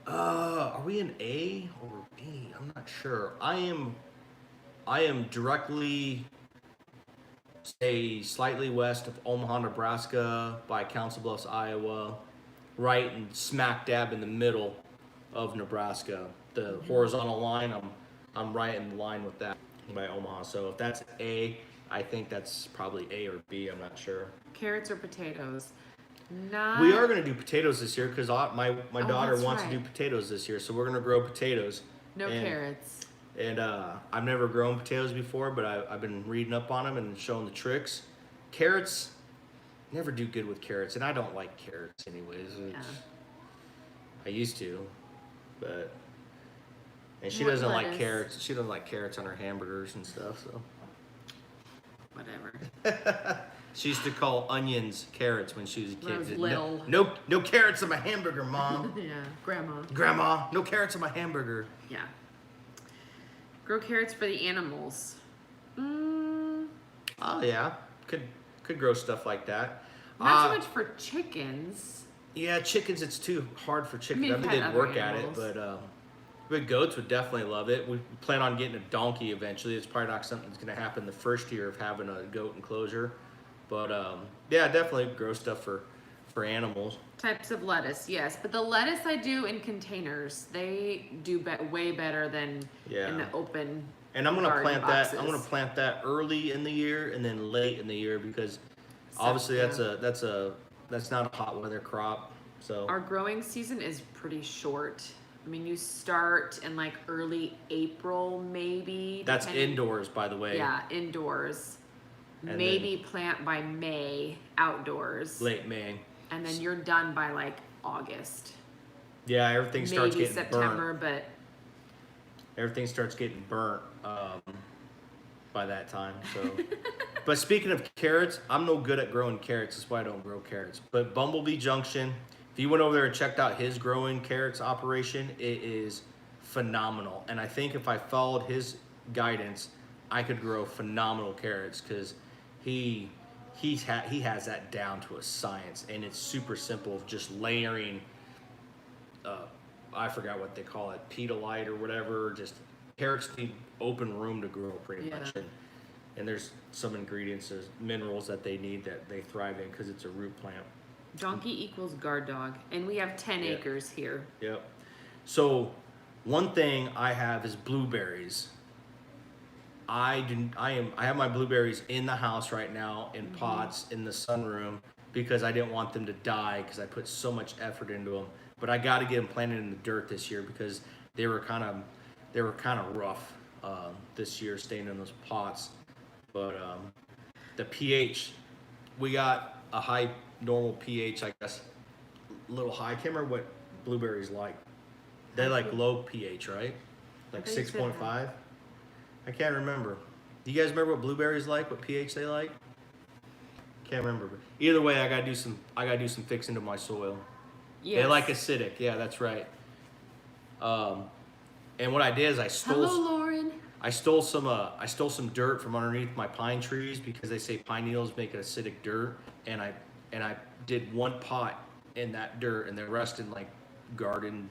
Speaker 1: Are we in A or B? I'm not sure. I am directly, say, slightly west of Omaha, Nebraska, by Council Bluffs, Iowa, right and smack dab in the middle of Nebraska. The horizontal line, I'm right in line with that by Omaha. So if that's A, I think that's probably A or B. I'm not sure.
Speaker 3: Carrots or potatoes?
Speaker 1: We are going to do potatoes this year because my daughter wants
Speaker 3: right.
Speaker 1: to do potatoes this year. So we're going to grow potatoes.
Speaker 3: No carrots.
Speaker 1: And I've never grown potatoes before, but I've been reading up on them and showing the tricks. Carrots, never do good with carrots. And I don't like carrots anyways.
Speaker 3: Yeah.
Speaker 1: I used to, but... And she
Speaker 3: What
Speaker 1: doesn't like
Speaker 3: lettuce?
Speaker 1: carrots. She doesn't like carrots on her hamburgers and stuff, so...
Speaker 3: Whatever.
Speaker 1: She used to call onions carrots when she was a kid.
Speaker 3: When I was little.
Speaker 1: No carrots on my hamburger, Mom.
Speaker 3: Yeah, Grandma.
Speaker 1: Grandma, no carrots on my hamburger.
Speaker 3: Yeah. Grow carrots for the animals.
Speaker 1: Oh yeah, could grow stuff like that.
Speaker 3: Not so much for chickens.
Speaker 1: Yeah, chickens. It's too hard for chickens. I
Speaker 3: we've
Speaker 1: mean,
Speaker 3: had
Speaker 1: they'd
Speaker 3: other
Speaker 1: work at it,
Speaker 3: animals.
Speaker 1: but goats would definitely love it. We plan on getting a donkey eventually. It's probably not something that's going to happen the first year of having a goat enclosure, but yeah, definitely grow stuff for animals.
Speaker 3: Types of lettuce, yes, but the lettuce I do in containers. They do way better than in the open.
Speaker 1: And I'm gonna
Speaker 3: garden
Speaker 1: plant
Speaker 3: boxes.
Speaker 1: that. I'm gonna plant that early in the year and then late in the year because obviously that's not a hot weather crop. So
Speaker 3: Our growing season is pretty short. I mean, you start in like early April, maybe.
Speaker 1: that's
Speaker 3: depending-
Speaker 1: indoors, by the way.
Speaker 3: Yeah, indoors.
Speaker 1: And
Speaker 3: Maybe plant by May outdoors.
Speaker 1: Late May.
Speaker 3: And then you're done by like August.
Speaker 1: Yeah, everything starts
Speaker 3: Maybe
Speaker 1: getting
Speaker 3: September,
Speaker 1: burnt.
Speaker 3: but
Speaker 1: Everything starts getting burnt by that time. So, but speaking of carrots, I'm no good at growing carrots. That's why I don't grow carrots. But Bumblebee Junction, if you went over there and checked out his growing carrots operation, it is phenomenal. And I think if I followed his guidance, I could grow phenomenal carrots because he has that down to a science, and it's super simple of just layering. I forgot what they call it, pedalite or whatever. Just carrots need open room to grow pretty much, and there's some ingredients, there's minerals that they need that they thrive in because it's a root plant.
Speaker 3: donkey equals guard dog, and we have 10 acres here.
Speaker 1: Yep. So one thing I have is blueberries. I have my blueberries in the house right now in pots in the sunroom because I didn't want them to die because I put so much effort into them. But I got to get them planted in the dirt this year because they were kind of rough this year staying in those pots. But the pH, we got a high normal pH, I guess, a little high. I can't remember what blueberries like. They like low pH, right? Like 6.5. I can't remember. Do you guys remember what blueberries like? What pH they like? Can't remember. But either way, I gotta do some fixing to my soil.
Speaker 3: Yes.
Speaker 1: They like acidic. Yeah, that's right. And what I did is I stole some dirt from underneath my pine trees because they say pine needles make acidic dirt, and I did one pot in that dirt, and the rest in like garden,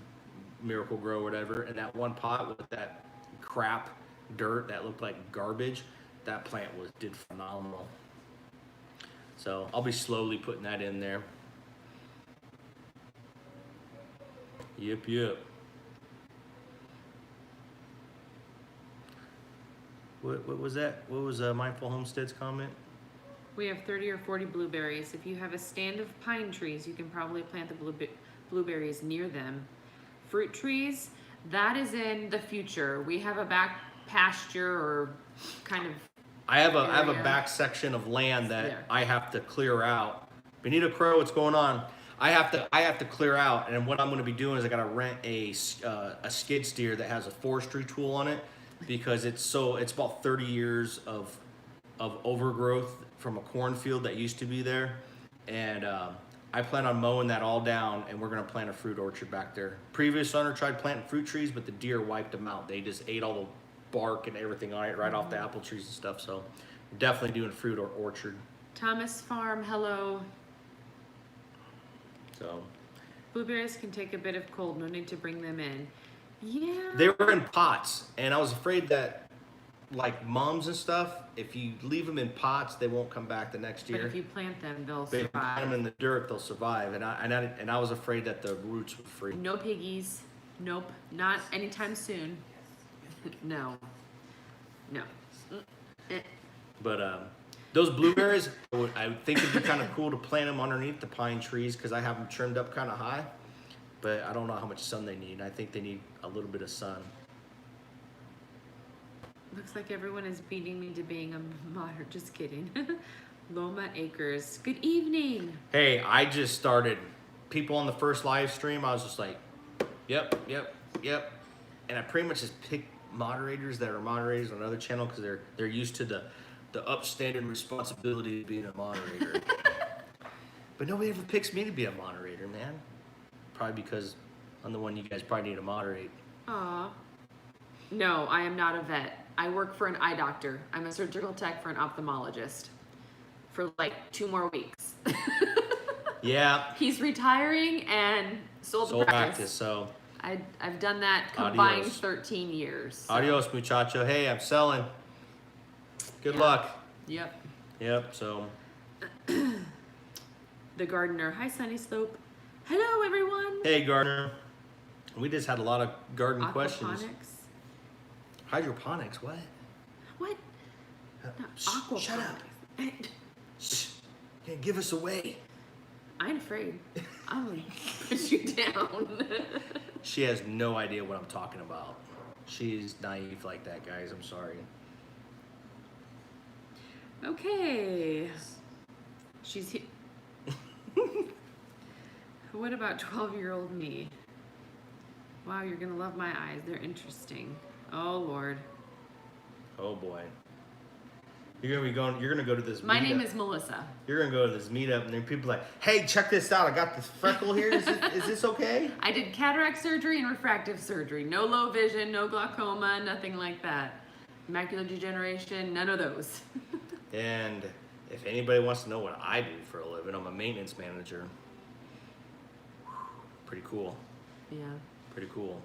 Speaker 1: Miracle Grow, whatever, and that one pot with that crap dirt that looked like garbage, that plant did phenomenal. So I'll be slowly putting that in there. Yep. What was that? What was Mindful Homestead's comment?
Speaker 3: We have 30 or 40 blueberries. If you have a stand of pine trees, you can probably plant the blueberries near them. Fruit trees, that is in the future. We have a back pasture or kind of
Speaker 1: I have a back section of land that I have to clear out. Benito Crow, what's going on? I have to clear out, and what I'm going to be doing is I got to rent a skid steer that has a forestry tool on it, because it's about 30 years of overgrowth from a cornfield that used to be there, and I plan on mowing that all down, and we're going to plant a fruit orchard back there. Previous owner tried planting fruit trees, but the deer wiped them out. They just ate all the bark and everything on it, right off the apple trees and stuff. So we're definitely doing fruit or orchard.
Speaker 3: Thomas Farm, hello.
Speaker 1: So
Speaker 3: Blueberries can take a bit of cold. No need to bring them in. Yeah.
Speaker 1: they were in pots, and I was afraid that, like mums and stuff, if you leave them in pots, they won't come back the next year.
Speaker 3: But if you plant them, they'll
Speaker 1: But if you plant them
Speaker 3: survive.
Speaker 1: in the dirt, they'll survive. And I was afraid that the roots would freeze.
Speaker 3: No piggies. Nope. Not anytime soon. No.
Speaker 1: But those blueberries, I think it'd be kind of cool to plant them underneath the pine trees, because I have them trimmed up kind of high. But I don't know how much sun they need. I think they need a little bit of sun.
Speaker 3: Looks like everyone is beating me to being a modder. Just kidding. Loma Acres. Good evening.
Speaker 1: Hey, I just started. People on the first live stream, I was just like, yep. And I pretty much just picked moderators that are moderators on another channel, because they're used to the upstanding responsibility of being a moderator. But nobody ever picks me to be a moderator, man. Probably because I'm the one you guys probably need to moderate.
Speaker 3: Aw. No, I am not a vet. I work for an eye doctor. I'm a surgical tech for an ophthalmologist for like 2 more weeks.
Speaker 1: Yeah.
Speaker 3: He's retiring and sold
Speaker 1: Soul
Speaker 3: practice.
Speaker 1: practice, so.
Speaker 3: I've done that combined
Speaker 1: Adios.
Speaker 3: 13 years. So.
Speaker 1: Adios, muchacho. Hey, I'm selling. Good luck.
Speaker 3: Yep.
Speaker 1: Yep, so.
Speaker 3: The gardener. Hi, Sunny Slope. Hello, everyone.
Speaker 1: Hey, Gardner. We just had a lot of garden questions.
Speaker 3: Aquaponics.
Speaker 1: Hydroponics, what?
Speaker 3: What? Not aquaponics.
Speaker 1: Shut up. Shh. Can't give us away.
Speaker 3: I ain't afraid. I'm gonna put you down.
Speaker 1: She has no idea what I'm talking about. She's naive like that, guys. I'm sorry.
Speaker 3: Okay. She's here. What about 12-year-old me? Wow, you're gonna love my eyes. They're interesting. Oh Lord.
Speaker 1: Oh boy. You're gonna go to this
Speaker 3: My
Speaker 1: meetup.
Speaker 3: name is Melissa.
Speaker 1: You're gonna go to this meetup, and then people are like, hey, check this out. I got this freckle here. Is this okay?
Speaker 3: I did cataract surgery and refractive surgery. No low vision, no glaucoma, nothing like that. Macular degeneration, none of those.
Speaker 1: And if anybody wants to know what I do for a living, I'm a maintenance manager. Pretty cool.
Speaker 3: Yeah,
Speaker 1: Pretty cool.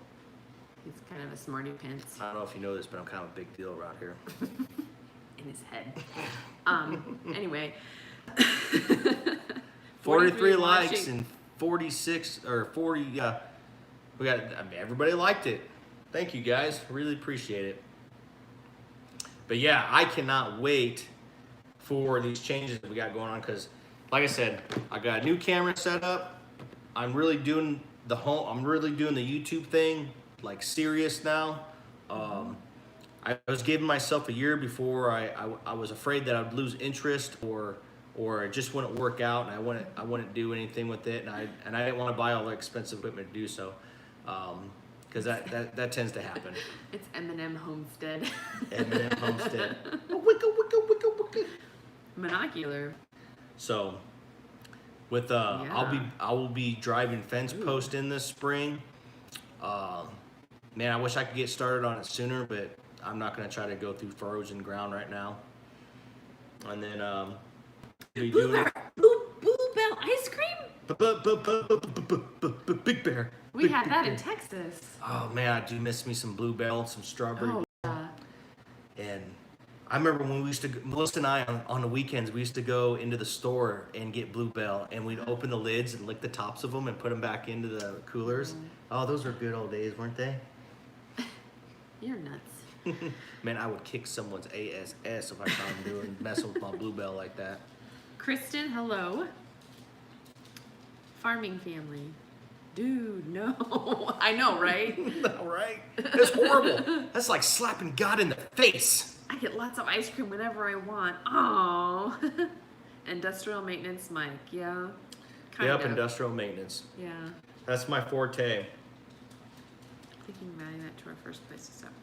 Speaker 3: he's kind of a smarty pants
Speaker 1: I don't know if you know this, but I'm kind of a big deal around here.
Speaker 3: in his head. Anyway.
Speaker 1: 43 likes
Speaker 3: watching.
Speaker 1: and 46 or 40. We got. Everybody liked it. Thank you guys. Really appreciate it. But yeah, I cannot wait for these changes that we got going on, because, like I said, I got a new camera set up. I'm really doing the YouTube thing like serious now. I was giving myself a year before I was afraid that I'd lose interest or it just wouldn't work out, and I wouldn't do anything with it, and I didn't want to buy all the expensive equipment to do so, because that tends to happen.
Speaker 3: It's M&M Homestead.
Speaker 1: M&M Homestead. Wicka, wicka, wicka, wicka.
Speaker 3: Monocular.
Speaker 1: So, with I will be driving fence post in this spring. Man, I wish I could get started on it sooner, but I'm not gonna try to go through frozen ground right now. And then
Speaker 3: Bluebell ice cream?
Speaker 1: Big Bear.
Speaker 3: We had that in Texas.
Speaker 1: Oh man, I do miss me some Bluebell, some strawberry.
Speaker 3: Oh, yeah.
Speaker 1: And I remember when we used to, Melissa and I on the weekends, we used to go into the store and get Bluebell, and we'd open the lids and lick the tops of them and put them back into the coolers. Oh, those were good old days, weren't they?
Speaker 3: You're nuts.
Speaker 1: Man, I would kick someone's ass if I saw them messing with my Bluebell like that.
Speaker 3: Kristen, hello. Farming family. Dude, no. I know, right?
Speaker 1: No, right? That's horrible. That's like slapping God in the face.
Speaker 3: I get lots of ice cream whenever I want. Oh. Industrial maintenance, Mike. Yeah. Kind
Speaker 1: Yep,
Speaker 3: of.
Speaker 1: industrial maintenance.
Speaker 3: Yeah.
Speaker 1: That's my forte.
Speaker 3: Thinking of adding that to our first place to supper.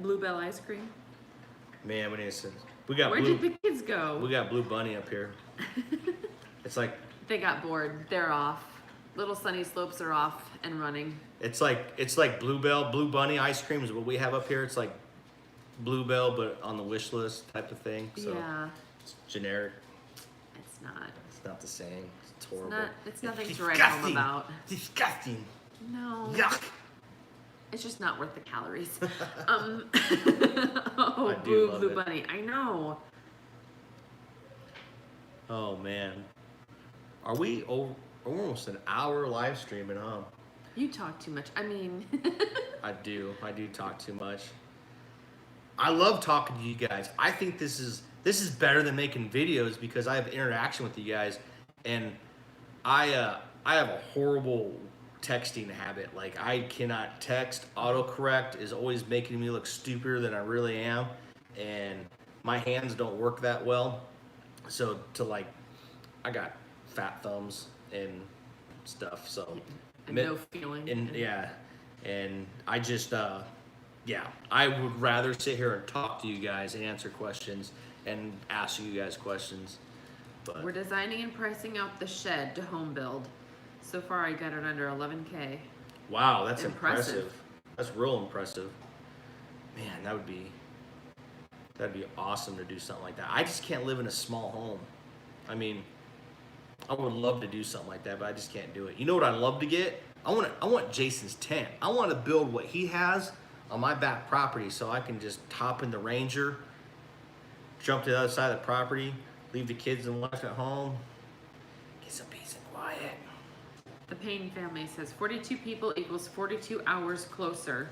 Speaker 3: Bluebell ice cream.
Speaker 1: Man, we need to. We got
Speaker 3: Where
Speaker 1: blue.
Speaker 3: did the kids go?
Speaker 1: We got Blue Bunny up here. It's like
Speaker 3: They got bored. They're off. Little Sunny Slopes are off and running.
Speaker 1: it's like Bluebell, Blue Bunny ice cream is what we have up here. It's like Bluebell, but on the wish list type of thing. So
Speaker 3: Yeah.
Speaker 1: it's generic.
Speaker 3: It's not.
Speaker 1: It's not the same. It's horrible.
Speaker 3: It's nothing to write home about.
Speaker 1: Disgusting.
Speaker 3: No.
Speaker 1: Yuck.
Speaker 3: It's just not worth the calories. Oh,
Speaker 1: I do
Speaker 3: boo,
Speaker 1: love
Speaker 3: Blue
Speaker 1: it.
Speaker 3: Bunny. I know.
Speaker 1: Oh man, are we over almost an hour live streaming? Huh?
Speaker 3: You talk too much. I mean,
Speaker 1: I do talk too much. I love talking to you guys. I think this is better than making videos because I have interaction with you guys, and I have a horrible texting habit. Like I cannot text. Autocorrect is always making me look stupider than I really am, and my hands don't work that well. So I got fat thumbs and stuff. So
Speaker 3: and no feeling.
Speaker 1: And I just I would rather sit here and talk to you guys and answer questions and ask you guys questions. But
Speaker 3: We're designing and pricing out the shed to home build. So far, I got it under 11K.
Speaker 1: wow, that's
Speaker 3: Impressive.
Speaker 1: impressive. That's real impressive. Man, that'd be awesome to do something like that. I just can't live in a small home. I mean, I would love to do something like that, but I just can't do it. You know what I'd love to get? I want Jason's tent. I want to build what he has on my back property so I can just hop in the Ranger, jump to the other side of the property, leave the kids and wife at home, get some peace and quiet.
Speaker 3: The Payne family says 42 people equals 42 hours closer.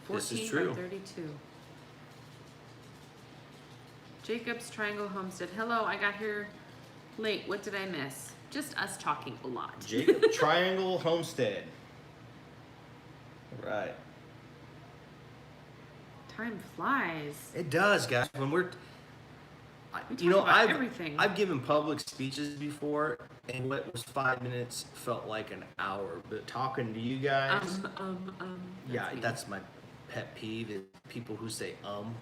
Speaker 3: 14
Speaker 1: This is true.
Speaker 3: by 32. Jacob's Triangle Homestead. Hello, I got here late. What did I miss? Just us talking a lot.
Speaker 1: Jacob Triangle Homestead. Right.
Speaker 3: Time flies.
Speaker 1: It does, guys. When
Speaker 3: We talk about everything.
Speaker 1: I've given public speeches before, and what was 5 minutes felt like an hour. But talking to you guys, yeah,
Speaker 3: me.
Speaker 1: that's my pet peeve is people who say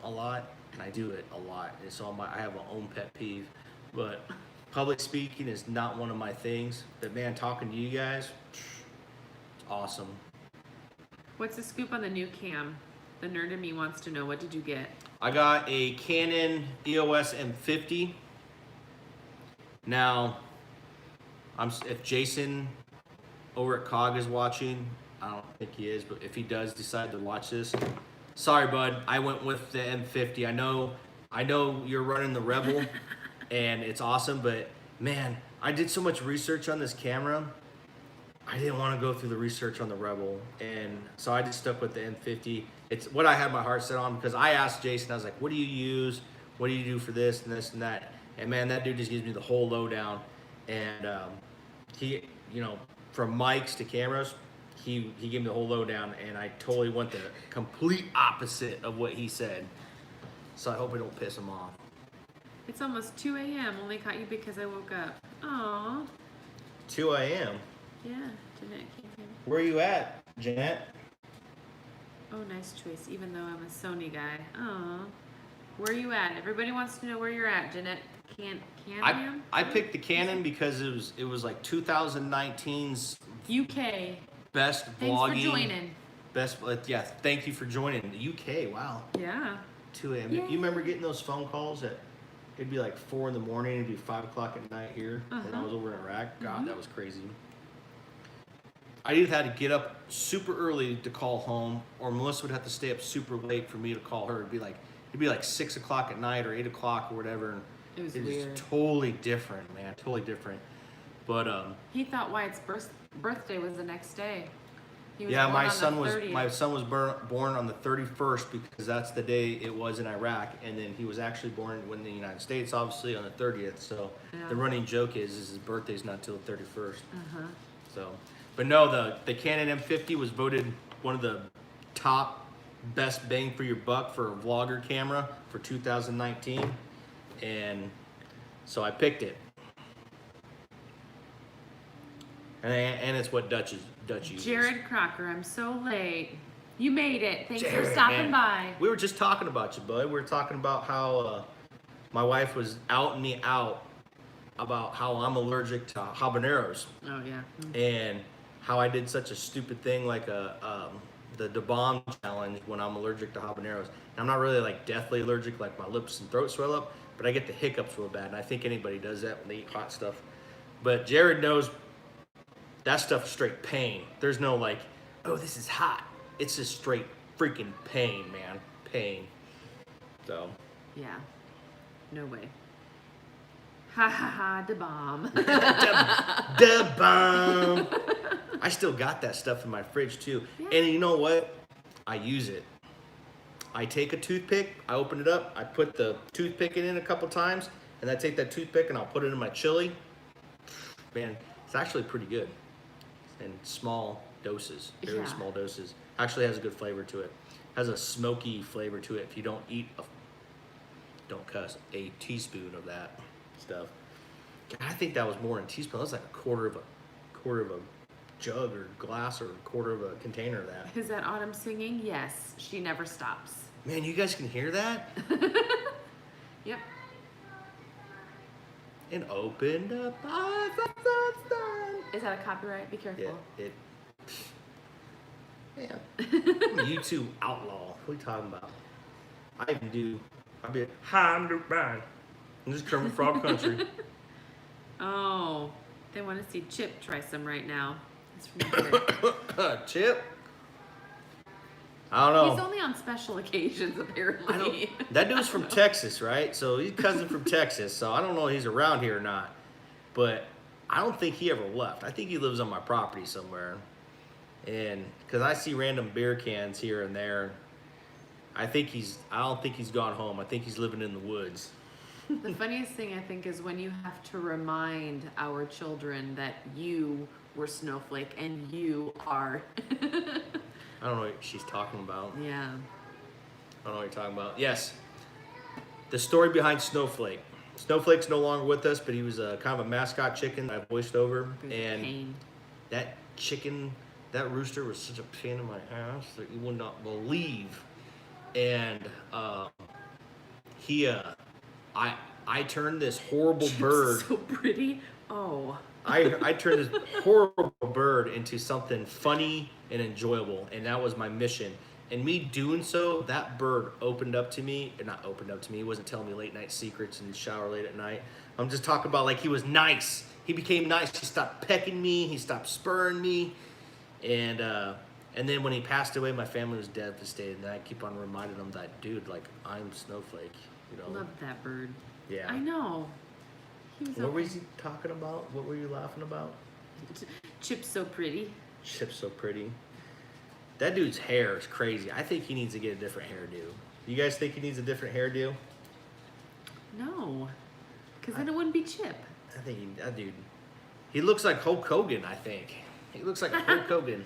Speaker 1: a lot, and I do it a lot. And so I have my own pet peeve. But public speaking is not one of my things. But man, talking to you guys, it's awesome.
Speaker 3: What's the scoop on the new cam? The nerd in me wants to know, what did you get?
Speaker 1: I got a Canon EOS M50. Now, if Jason over at COG is watching, I don't think he is, but if he does decide to watch this, sorry, bud. I went with the M50. I know you're running the Rebel, and it's awesome, but man, I did so much research on this camera. I didn't want to go through the research on the Rebel, and so I just stuck with the M50. It's what I had my heart set on because I asked Jason, I was like, what do you use? What do you do for this and this and that? And man, that dude just gives me the whole lowdown. And he, from mics to cameras, he gave me the whole lowdown, and I totally went the complete opposite of what he said. So I hope I don't piss him off.
Speaker 3: It's almost 2 a.m. Only caught you because I woke up. Aww.
Speaker 1: 2 a.m.
Speaker 3: Yeah, Jeanette came in.
Speaker 1: Where are you at, Jeanette?
Speaker 3: Oh, nice choice, even though I'm a Sony guy. Aww. Where are you at? Everybody wants to know where you're at, Jeanette.
Speaker 1: I picked the Canon because it was like 2019's
Speaker 3: UK.
Speaker 1: best
Speaker 3: Thanks
Speaker 1: vlogging.
Speaker 3: for joining.
Speaker 1: Yeah, thank you for joining. The UK, wow.
Speaker 3: Yeah.
Speaker 1: 2 a.m.
Speaker 3: Yay.
Speaker 1: You remember getting those phone calls at it'd be like 4 in the morning, it'd be 5 o'clock at night here when I was over in Iraq. God, that was crazy. I either had to get up super early to call home, or Melissa would have to stay up super late for me to call her. It'd be like 6 o'clock at night or 8 o'clock or whatever. And
Speaker 3: It was
Speaker 1: it
Speaker 3: weird.
Speaker 1: was totally different, man. Totally different. But
Speaker 3: He thought Wyatt's birthday was the next day. He was
Speaker 1: yeah,
Speaker 3: born
Speaker 1: my
Speaker 3: on
Speaker 1: son
Speaker 3: the
Speaker 1: was
Speaker 3: 30th.
Speaker 1: born on the 31st because that's the day it was in Iraq, and then he was actually born in the United States, obviously on the 30th. So the running joke is his birthday's not till the 31st. So, but no, the Canon M50 was voted one of the top best bang for your buck for a vlogger camera for 2019, and so I picked it. And it's what Dutch uses.
Speaker 3: Jared Crocker, I'm so late. You made it. Thanks for
Speaker 1: Jared,
Speaker 3: stopping
Speaker 1: man.
Speaker 3: by.
Speaker 1: We were just talking about you, bud. We were talking about how my wife was outing me out about how I'm allergic to habaneros.
Speaker 3: Oh, yeah.
Speaker 1: And how I did such a stupid thing like the bomb challenge when I'm allergic to habaneros. And I'm not really like deathly allergic, like my lips and throat swell up, but I get the hiccups real bad. And I think anybody does that when they eat hot stuff. But Jared knows that stuff's straight pain. There's no like, oh, this is hot. It's just straight freaking pain, man. Pain. So.
Speaker 3: Yeah. No way. Ha ha ha, the bomb.
Speaker 1: The bomb. I still got that stuff in my fridge too.
Speaker 3: Yeah.
Speaker 1: And you know what? I use it. I take a toothpick, I open it up, I put the toothpick in a couple times, and I take that toothpick and I'll put it in my chili. Man, it's actually pretty good. In small doses, very small doses. Actually has a good flavor to it. Has a smoky flavor to it if you don't eat don't cuss, a teaspoon of that stuff. I think that was more than a teaspoon. That was like a quarter of a jug or glass or a quarter of a container of that.
Speaker 3: Is that Autumn singing? Yes. She never stops.
Speaker 1: Man, you guys can hear that?
Speaker 3: Yep.
Speaker 1: And opened up.
Speaker 3: Is that a copyright? Be careful.
Speaker 1: Yeah, man. I'm a YouTube outlaw. What are you talking about? I'd be hi, I'm Luke Bryan. I'm just Kermit Frog Country.
Speaker 3: Oh, they want to see Chip try some right now. It's from Jared.
Speaker 1: Chip? I don't know.
Speaker 3: He's only on special occasions, apparently.
Speaker 1: That dude's from Texas, right? So he's cousin from Texas. So I don't know if he's around here or not. But I don't think he ever left. I think he lives on my property somewhere. And because I see random beer cans here and there. I don't think he's gone home. I think he's living in the woods.
Speaker 3: The funniest thing, I think, is when you have to remind our children that you were Snowflake and you are.
Speaker 1: I don't know what she's talking about.
Speaker 3: Yeah.
Speaker 1: I don't know what you're talking about. Yes. The story behind Snowflake. Snowflake's no longer with us, but he was a kind of a mascot chicken I voiced over. And
Speaker 3: Pain.
Speaker 1: that chicken, that rooster was such a pain in my ass that you would not believe. And I turned this horrible bird.
Speaker 3: So pretty. Oh.
Speaker 1: I turned this horrible bird into something funny and enjoyable, and that was my mission. And me doing so, that bird opened up to me, or not opened up to me, he wasn't telling me late night secrets and shower late at night. I'm just talking about like he was nice. He became nice. He stopped pecking me. He stopped spurring me. And then when he passed away, my family was devastated. And I keep on reminding them that, dude, like, I'm Snowflake, you know.
Speaker 3: Love that bird.
Speaker 1: Yeah.
Speaker 3: I know.
Speaker 1: What was he talking about? What were you laughing about?
Speaker 3: Chip's so pretty.
Speaker 1: Chip's so pretty. That dude's hair is crazy. I think he needs to get a different hairdo. You guys think he needs a different hairdo?
Speaker 3: No. Because then it wouldn't be Chip.
Speaker 1: I think that dude, he looks like Hulk Hogan, I think. He looks like Hulk Hogan.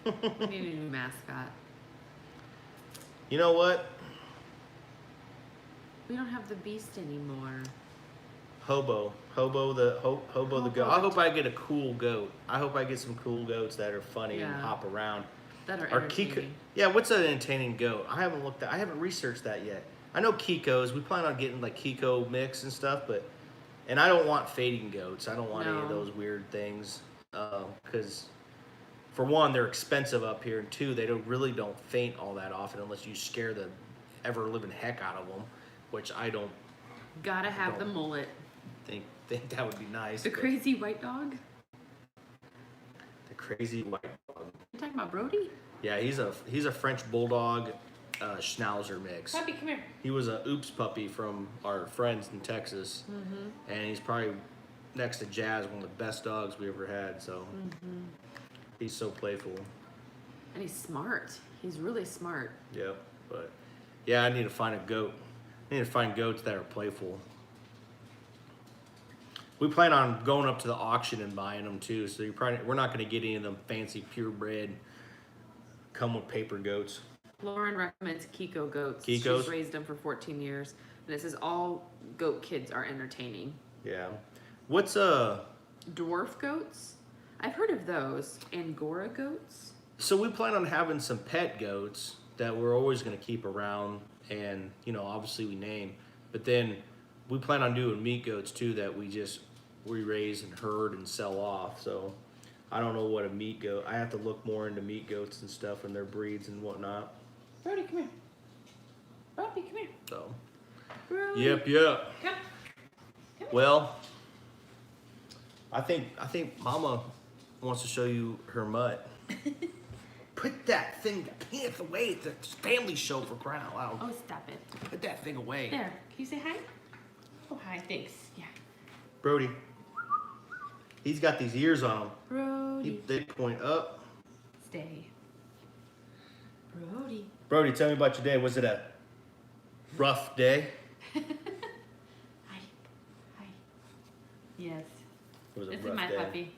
Speaker 3: We need a new mascot.
Speaker 1: You know what?
Speaker 3: We don't have the Beast anymore.
Speaker 1: Hobo the goat. I hope I get a cool goat. I hope I get some cool goats that are funny and hop around.
Speaker 3: That are
Speaker 1: Or Kiko.
Speaker 3: entertaining.
Speaker 1: Yeah, what's an entertaining goat? I haven't researched that yet. I know Kiko's. We plan on getting like Kiko mix and stuff, and I don't want fading goats. I don't want any of those weird things. Because for one, they're expensive up here, and two, they really don't faint all that often unless you scare the ever living heck out of them. which I don't
Speaker 3: Gotta have the mullet.
Speaker 1: think that would be nice.
Speaker 3: The crazy white dog?
Speaker 1: The crazy white dog.
Speaker 3: You talking about Brody?
Speaker 1: Yeah, he's a French bulldog schnauzer mix.
Speaker 3: Puppy, come here.
Speaker 1: He was a oops puppy from our friends in Texas, and he's probably next to Jazz one of the best dogs we ever had. So he's so playful.
Speaker 3: And he's smart. He's really smart.
Speaker 1: Yep. But yeah, I need to find a goat. I need to find goats that are playful. We plan on going up to the auction and buying them too. So we're not going to get any of them fancy purebred, come with paper goats.
Speaker 3: Lauren recommends Kiko goats.
Speaker 1: Kikos?
Speaker 3: She's raised them for 14 years. And it says all goat kids are entertaining.
Speaker 1: Yeah. What's
Speaker 3: Dwarf goats? I've heard of those. Angora goats?
Speaker 1: So we plan on having some pet goats that we're always going to keep around, and obviously we name. But then we plan on doing meat goats too that we raise and herd and sell off. So I don't know what a meat goat. I have to look more into meat goats and stuff and their breeds and whatnot.
Speaker 3: Brody, come here. Brody, come here.
Speaker 1: So.
Speaker 3: Brody.
Speaker 1: Yep.
Speaker 3: Come.
Speaker 1: Well, I think Mama wants to show you her mutt. Put that thing, the pants away. It's a family show, for crying out loud.
Speaker 3: Oh, stop it.
Speaker 1: Put that thing away.
Speaker 3: There. Can you say hi? Oh, hi. Thanks. Yeah.
Speaker 1: Brody. He's got these ears on him.
Speaker 3: Brody.
Speaker 1: They point up.
Speaker 3: Stay. Brody.
Speaker 1: Brody, tell me about your day. Was it a rough day?
Speaker 3: Hi. Yes.
Speaker 1: It was a
Speaker 3: This is
Speaker 1: rough
Speaker 3: my
Speaker 1: day.
Speaker 3: puppy.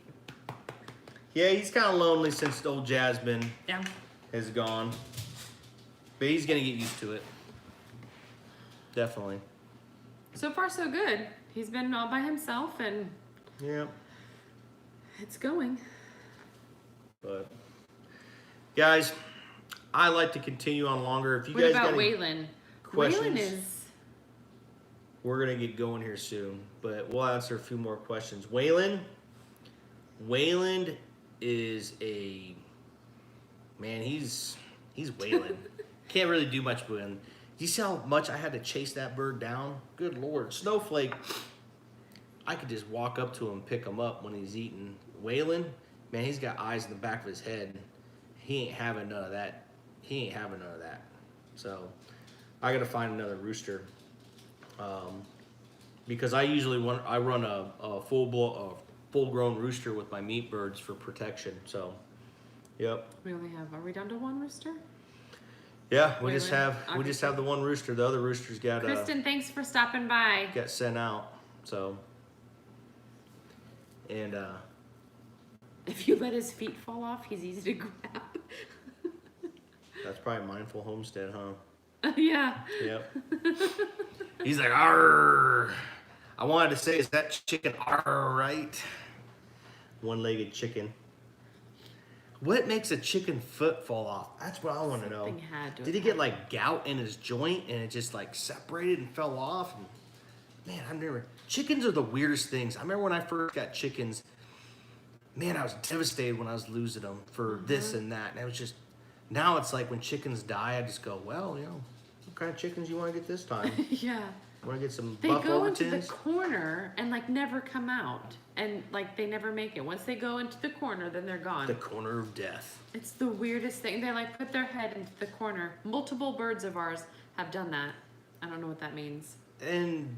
Speaker 1: Yeah, he's kind of lonely since old Jasmine
Speaker 3: Yeah.
Speaker 1: has gone. But he's going to get used to it. Definitely.
Speaker 3: So far, so good. He's been all by himself, and
Speaker 1: Yeah.
Speaker 3: it's going.
Speaker 1: But, guys, I like to continue on longer. If you
Speaker 3: What
Speaker 1: guys
Speaker 3: about
Speaker 1: got any
Speaker 3: Waylon?
Speaker 1: questions,
Speaker 3: Waylon is...
Speaker 1: we're going to get going here soon. But we'll answer a few more questions. Wayland is a... Man, he's Wayland. Can't really do much with him. Do you see how much I had to chase that bird down? Good Lord. Snowflake, I could just walk up to him and pick him up when he's eating. Waylon, man, he's got eyes in the back of his head. He ain't having none of that. So I got to find another rooster. Because I usually run a full-grown rooster with my meat birds for protection. So, yep.
Speaker 3: Are we down to one rooster?
Speaker 1: Yeah, we just
Speaker 3: Waylon?
Speaker 1: have the one rooster. The other roosters got
Speaker 3: Kristen, thanks for stopping by.
Speaker 1: got sent out. So, and
Speaker 3: If you let his feet fall off, he's easy to grab.
Speaker 1: that's probably Mindful Homestead, huh?
Speaker 3: Yeah.
Speaker 1: Yep. He's like, arr. I wanted to say, is that chicken arr right? One-legged chicken. What makes a chicken foot fall off? That's what I want to know.
Speaker 3: Something had to
Speaker 1: Did he
Speaker 3: have
Speaker 1: get like gout in his joint and it just like separated and fell off? And, man, I've never. Chickens are the weirdest things. I remember when I first got chickens. Man, I was devastated when I was losing them for this and that. And it was just. Now it's like when chickens die, I just go, well, what kind of chickens you want to get this time?
Speaker 3: Yeah.
Speaker 1: Want to get some
Speaker 3: They
Speaker 1: buff
Speaker 3: go into the
Speaker 1: Overtons?
Speaker 3: corner and like never come out. And like they never make it. Once they go into the corner, then they're gone.
Speaker 1: The corner of death.
Speaker 3: It's the weirdest thing. They like put their head into the corner. Multiple birds of ours have done that. I don't know what that means.
Speaker 1: And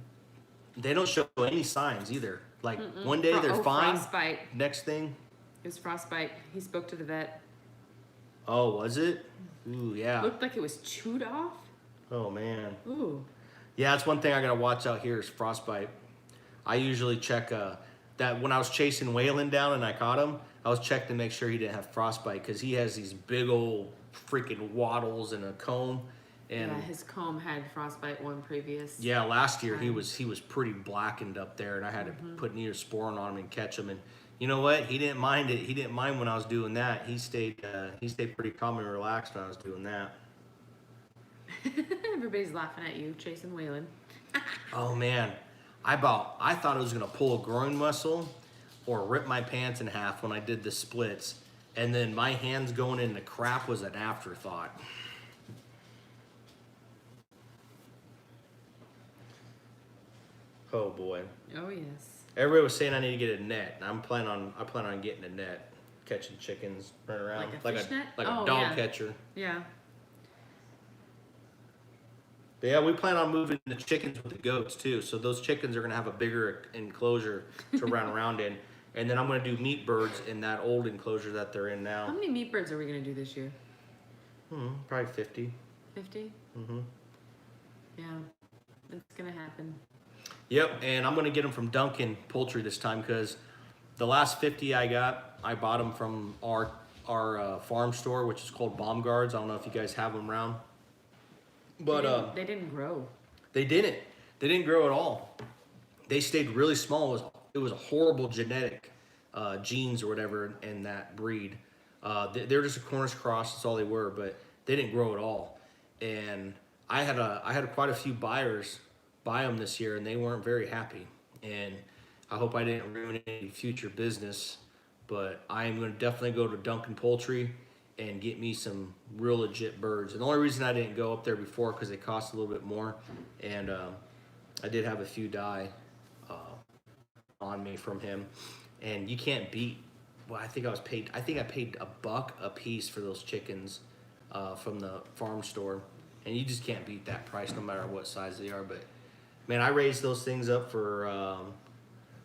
Speaker 1: they don't show any signs either. Like one day they're fine.
Speaker 3: Frostbite.
Speaker 1: Next thing,
Speaker 3: It was frostbite. He spoke to the vet.
Speaker 1: oh, was it? Ooh, yeah.
Speaker 3: Looked like it was chewed off.
Speaker 1: Oh man.
Speaker 3: Ooh.
Speaker 1: Yeah, that's one thing I gotta watch out here is frostbite. I usually check that when I was chasing Waylon down and I caught him, I was checking to make sure he didn't have frostbite because he has these big old freaking wattles and a comb. And
Speaker 3: Yeah, his comb had frostbite one previous.
Speaker 1: yeah, last year he was pretty blackened up there, and I had to put Neosporin on him and catch him. And you know what? He didn't mind it. He didn't mind when I was doing that. He stayed pretty calm and relaxed when I was doing that.
Speaker 3: Everybody's laughing at you, chasing Waylon.
Speaker 1: Oh man, I thought I was gonna pull a groin muscle or rip my pants in half when I did the splits, and then my hands going in the crap was an afterthought. Oh boy.
Speaker 3: Oh yes.
Speaker 1: Everybody was saying I need to get a net. I plan on getting a net, catching chickens, running around
Speaker 3: Like a fish net?
Speaker 1: like
Speaker 3: Oh,
Speaker 1: a dog
Speaker 3: yeah.
Speaker 1: catcher.
Speaker 3: Yeah.
Speaker 1: But yeah, we plan on moving the chickens with the goats too. So those chickens are gonna have a bigger enclosure to run around in, and then I'm gonna do meat birds in that old enclosure that they're in
Speaker 3: How
Speaker 1: now.
Speaker 3: many meat birds are we gonna do this year?
Speaker 1: Probably 50.
Speaker 3: 50? Yeah. It's gonna happen.
Speaker 1: Yep, and I'm gonna get them from Duncan Poultry this time because the last 50 I got, I bought them from our farm store, which is called Bomb Guards. I don't know if you guys have them around, but
Speaker 3: They didn't grow.
Speaker 1: they didn't. They didn't grow at all. They stayed really small. It was a horrible genetic genes or whatever in that breed. They're just a Cornish cross. That's all they were, but they didn't grow at all. And I had quite a few buyers buy them this year, and they weren't very happy. And I hope I didn't ruin any future business, but I am going to definitely go to Duncan Poultry and get me some real legit birds. And the only reason I didn't go up there before because they cost a little bit more, and I did have a few die on me from him, and you can't beat. Well, I think I paid $1 a piece for those chickens from the farm store, and you just can't beat that price no matter what size they are. But man, I raised those things up for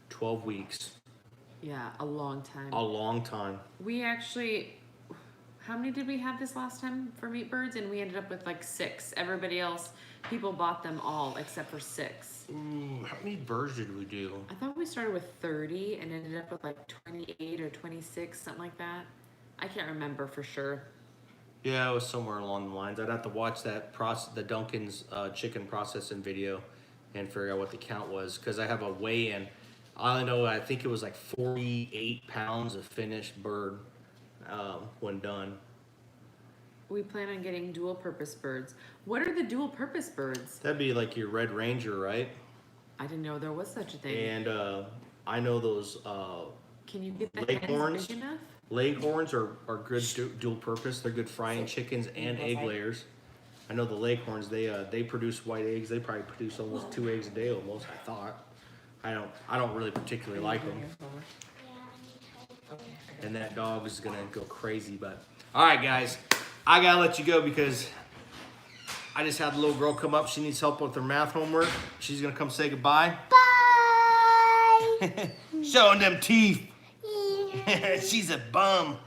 Speaker 1: 12 weeks.
Speaker 3: Yeah, a long time.
Speaker 1: A long time.
Speaker 3: We actually, how many did we have this last time for meat birds? And we ended up with like 6. Everybody else, people bought them all except for 6.
Speaker 1: Ooh, how many birds did we do?
Speaker 3: I thought we started with 30 and ended up with like 28 or 26, something like that. I can't remember for sure.
Speaker 1: Yeah, it was somewhere along the lines. I'd have to watch that the Duncan's chicken processing video and figure out what the count was because I have a weigh-in. All I know, I think it was like 48 pounds of finished bird when done.
Speaker 3: We plan on getting dual purpose birds. What are the dual purpose birds?
Speaker 1: That'd be like your Red Ranger, right?
Speaker 3: I didn't know there was such a thing.
Speaker 1: And I know those
Speaker 3: Can you get the
Speaker 1: Leghorns?
Speaker 3: hens big enough?
Speaker 1: Leghorns are good dual purpose. They're good frying chickens and egg layers. I know the Leghorns, they produce white eggs. They probably produce almost 2 eggs a day almost, I thought. I don't really particularly like them. And that dog is gonna go crazy, but all right guys, I gotta let you go because I just had the little girl come up. She needs help with her math homework. She's gonna come say goodbye.
Speaker 2: Bye.
Speaker 1: Showing them teeth.
Speaker 2: Yeah.
Speaker 1: She's a bum.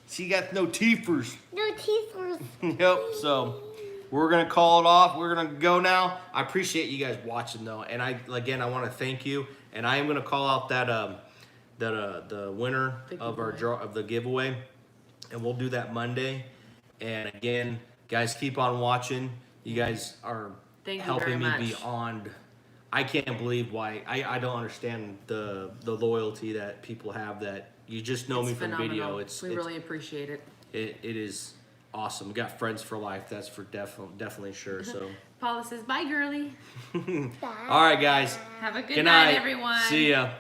Speaker 1: She got no teethers.
Speaker 2: No teeth.
Speaker 1: Yep, so we're gonna call it off. We're gonna go now. I appreciate you guys watching though, and I want to thank you. And I am gonna call out the winner of our draw of the giveaway, and we'll do that Monday. And again, guys, keep on watching. You guys are helping me beyond. I can't believe why. I don't understand the loyalty that people have. That you just know me from video.
Speaker 3: We really appreciate it.
Speaker 1: It is awesome. We got friends for life. That's for definitely sure. So
Speaker 3: Paula says, bye, girly.
Speaker 2: Bye.
Speaker 1: all right, guys.
Speaker 3: Have a good night, everyone.
Speaker 1: See ya.